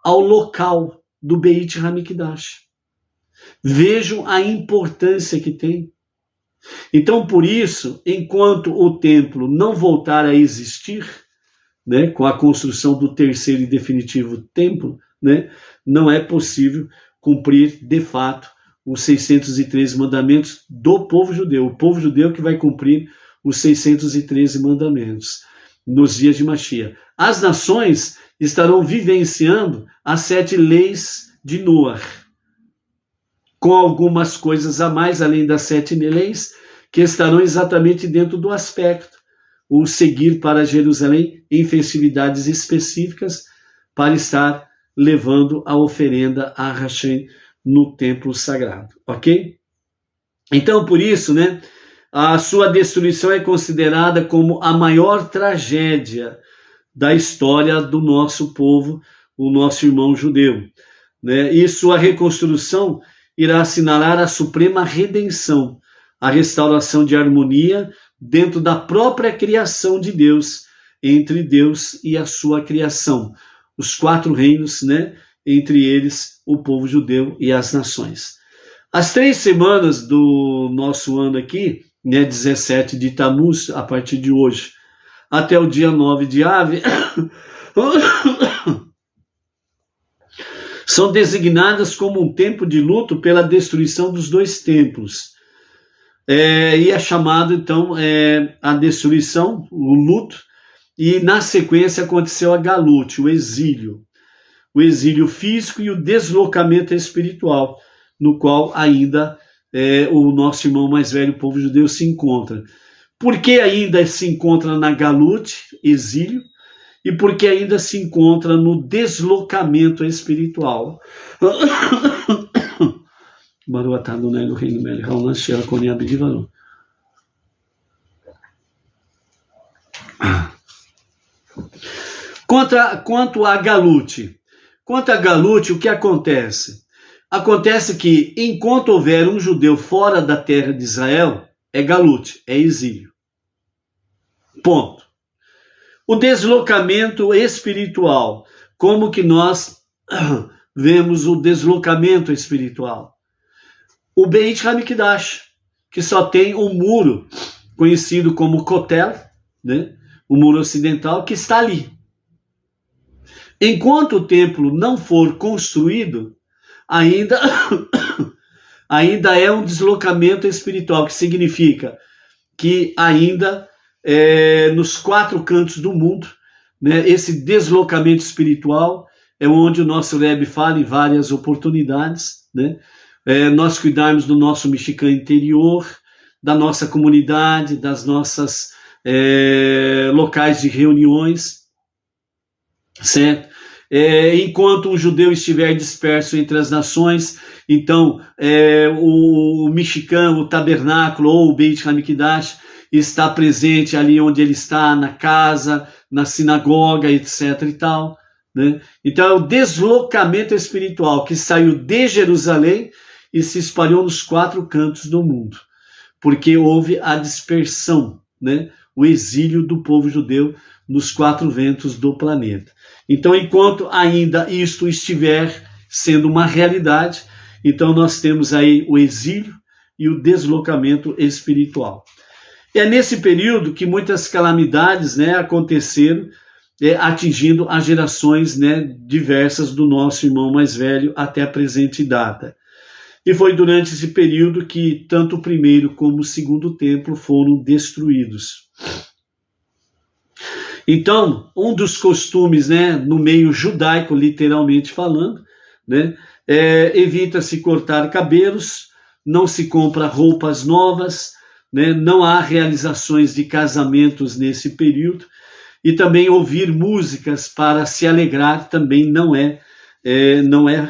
ao local do Beit HaMikdash. Vejam a importância que tem. Então, por isso, enquanto o templo não voltar a existir, com a construção do terceiro e definitivo templo, não é possível cumprir, de fato, os 613 mandamentos do povo judeu. O povo judeu que vai cumprir os 613 mandamentos nos dias de Mashiach. As nações estarão vivenciando as 7 leis de Noah. com algumas coisas a mais, além das 7 leis, que estarão exatamente dentro do aspecto, o seguir para Jerusalém em festividades específicas, para estar levando a oferenda a Hashem no templo sagrado, ok? Então, por isso, né, a sua destruição é considerada como a maior tragédia da história do nosso povo, o nosso irmão judeu, né? E sua reconstrução irá assinalar a suprema redenção, a restauração de harmonia dentro da própria criação de Deus, entre Deus e a sua criação, os 4 reinos, né? Entre eles o povo judeu e as nações. As 3 semanas do nosso ano aqui, né, 17 de Tammuz, a partir de hoje, até o dia 9 de Ave, são designadas como um tempo de luto pela destruição dos 2 templos. E é chamado, então, a destruição, o luto, e na sequência aconteceu a Galut, o exílio físico e o deslocamento espiritual, no qual ainda o nosso irmão mais velho, o povo judeu, se encontra. Por que ainda se encontra na Galut, exílio, e por que ainda se encontra no deslocamento espiritual? Quanto a Galut, o que acontece? Acontece que, enquanto houver um judeu fora da terra de Israel, é Galut, é exílio. Ponto. O deslocamento espiritual, como que nós vemos o deslocamento espiritual? O Beit HaMikdash, que só tem um muro, conhecido como Kotel, né? O muro ocidental, que está ali. Enquanto o templo não for construído, ainda é um deslocamento espiritual, que significa que ainda nos 4 cantos do mundo, né, esse deslocamento espiritual é onde o nosso Rebbe fala em várias oportunidades, né, nós cuidarmos do nosso Mishkan interior, da nossa comunidade, das nossas locais de reuniões, certo? Enquanto um judeu estiver disperso entre as nações, então o Mishkan, o tabernáculo ou o Beit HaMikdash está presente ali onde ele está, na casa, na sinagoga, etc. e tal, né? Então é o deslocamento espiritual que saiu de Jerusalém e se espalhou nos 4 cantos do mundo, porque houve a dispersão, né? O exílio do povo judeu nos 4 ventos do planeta. Então, enquanto ainda isto estiver sendo uma realidade, então nós temos aí o exílio e o deslocamento espiritual. É nesse período que muitas calamidades, né, aconteceram, atingindo as gerações, né, diversas do nosso irmão mais velho até a presente data. E foi durante esse período que tanto o primeiro como o segundo templo foram destruídos. Então, um dos costumes, né, no meio judaico, literalmente falando, né, evita-se cortar cabelos, não se compra roupas novas, né, não há realizações de casamentos nesse período, e também ouvir músicas para se alegrar também não é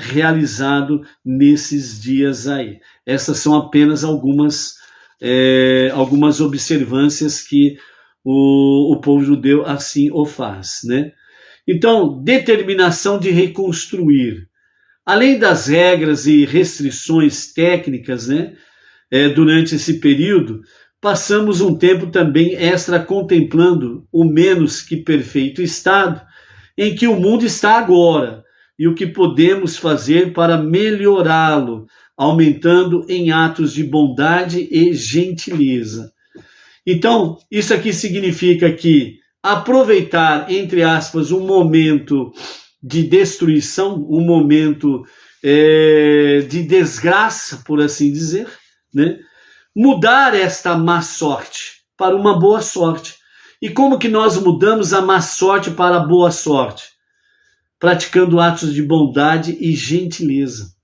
realizado nesses dias aí. Essas são apenas algumas observâncias que o povo judeu assim o faz, né? Então, determinação de reconstruir. Além das regras e restrições técnicas, né, durante esse período, passamos um tempo também extra contemplando o menos que perfeito estado em que o mundo está agora e o que podemos fazer para melhorá-lo, aumentando em atos de bondade e gentileza. Então, isso aqui significa que aproveitar, entre aspas, um momento de destruição, um momento de desgraça, por assim dizer, né? Mudar esta má sorte para uma boa sorte. E como que nós mudamos a má sorte para a boa sorte? Praticando atos de bondade e gentileza.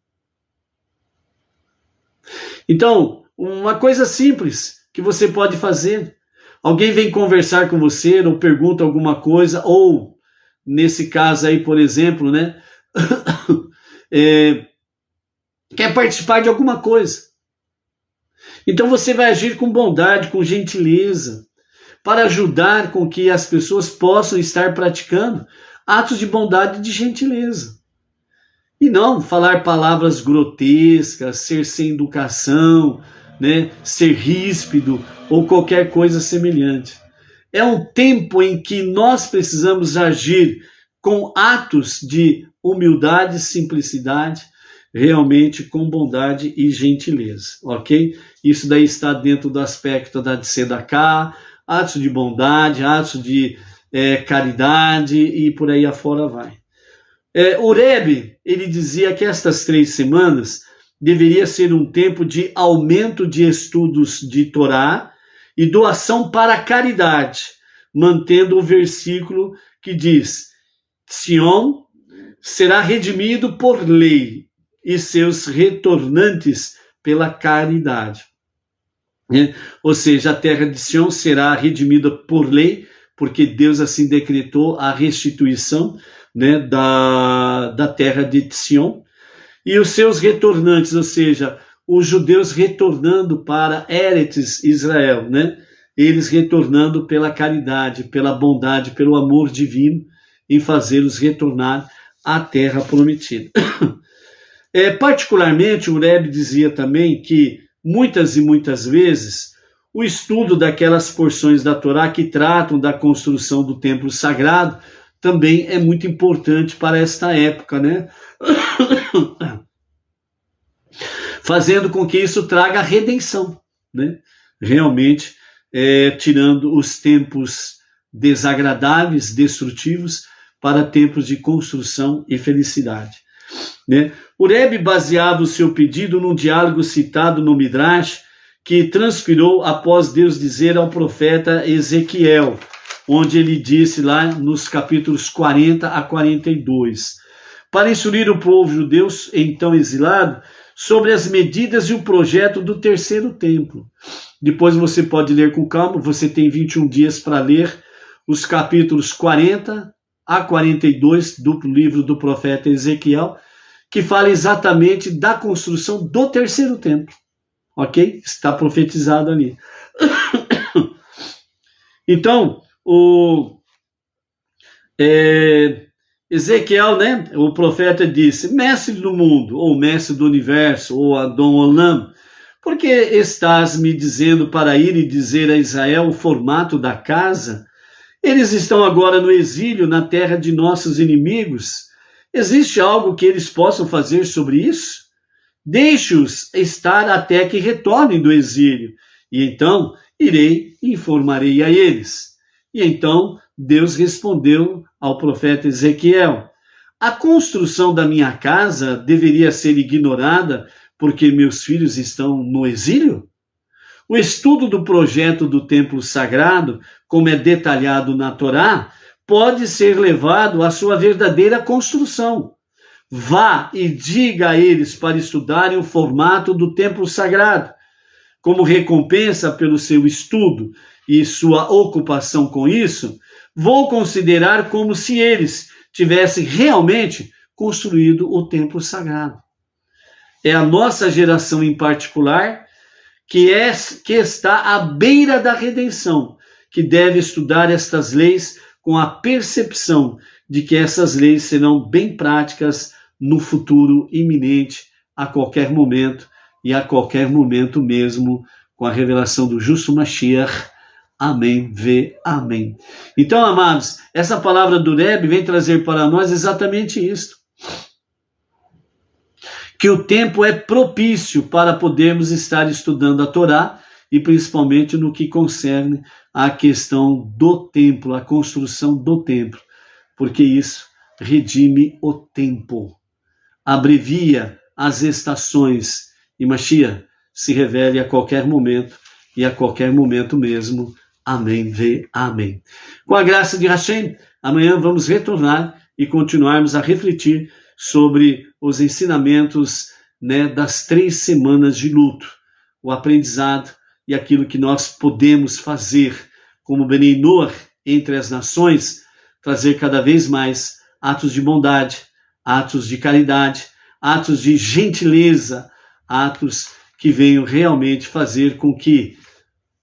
Então, uma coisa simples que você pode fazer. Alguém vem conversar com você ou pergunta alguma coisa, ou, nesse caso aí, por exemplo, né, quer participar de alguma coisa. Então você vai agir com bondade, com gentileza, para ajudar com que as pessoas possam estar praticando atos de bondade e de gentileza. E não falar palavras grotescas, ser sem educação, né, ser ríspido ou qualquer coisa semelhante. É um tempo em que nós precisamos agir com atos de humildade, simplicidade, realmente com bondade e gentileza, ok? Isso daí está dentro do aspecto da tzedakah, atos de bondade, atos de caridade e por aí afora vai. O Rebbe, ele dizia que estas 3 semanas deveria ser um tempo de aumento de estudos de Torá e doação para a caridade, mantendo o versículo que diz: Sião será redimido por lei e seus retornantes pela caridade. Ou seja, a terra de Sião será redimida por lei, porque Deus assim decretou a restituição, né, da terra de Sião, e os seus retornantes, ou seja, os judeus retornando para Eretz Israel, né? Eles retornando pela caridade, pela bondade, pelo amor divino, em fazê-los retornar à terra prometida. Particularmente, o Rebbe dizia também que muitas e muitas vezes o estudo daquelas porções da Torá que tratam da construção do templo sagrado também é muito importante para esta época, né? Fazendo com que isso traga redenção, né? Realmente, tirando os tempos desagradáveis, destrutivos, para tempos de construção e felicidade, né? O Rebbe baseava o seu pedido num diálogo citado no Midrash, que transpirou após Deus dizer ao profeta Ezequiel, onde ele disse lá nos capítulos 40 a 42, para instruir o povo judeu, então exilado, sobre as medidas e o projeto do terceiro templo. Depois você pode ler com calma, você tem 21 dias para ler os capítulos 40 a 42 do livro do profeta Ezequiel, que fala exatamente da construção do terceiro templo. Ok? Está profetizado ali. Então, Ezequiel, né, o profeta disse: mestre do mundo, ou mestre do universo, ou Adon Olam, por que estás me dizendo para ir e dizer a Israel o formato da casa? Eles estão agora no exílio, na terra de nossos inimigos. Existe algo que eles possam fazer sobre isso? Deixe-os estar até que retornem do exílio, e então irei e informarei a eles. E então Deus respondeu ao profeta Ezequiel: a construção da minha casa deveria ser ignorada porque meus filhos estão no exílio? O estudo do projeto do templo sagrado, como é detalhado na Torá, pode ser levado à sua verdadeira construção. Vá e diga a eles para estudarem o formato do templo sagrado. Como recompensa pelo seu estudo e sua ocupação com isso, vou considerar como se eles tivessem realmente construído o templo sagrado. É a nossa geração em particular que está à beira da redenção, que deve estudar estas leis com a percepção de que essas leis serão bem práticas no futuro iminente, a qualquer momento, e a qualquer momento mesmo, com a revelação do justo Mashiach. Amém, amém. Então, amados, essa palavra do Rebbe vem trazer para nós exatamente isto. Que o tempo é propício para podermos estar estudando a Torá, e principalmente no que concerne à questão do templo, a construção do templo, porque isso redime o tempo, abrevia as estações, e Mashiach se revele a qualquer momento, e a qualquer momento mesmo. Amém, amém. Com a graça de Hashem, amanhã vamos retornar e continuarmos a refletir sobre os ensinamentos, né, das 3 semanas de luto, o aprendizado e aquilo que nós podemos fazer como Benei Noach entre as nações, trazer cada vez mais atos de bondade, atos de caridade, atos de gentileza, atos que venham realmente fazer com que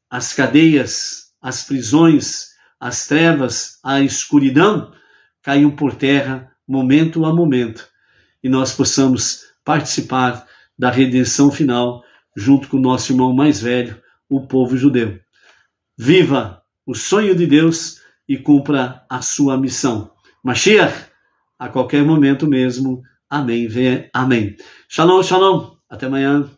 as cadeias, as prisões, as trevas, a escuridão caiam por terra momento a momento e nós possamos participar da redenção final junto com o nosso irmão mais velho, o povo judeu. Viva o sonho de Deus e cumpra a sua missão. Mashiach, a qualquer momento mesmo. Amém. Amém. Shalom, shalom. Até amanhã.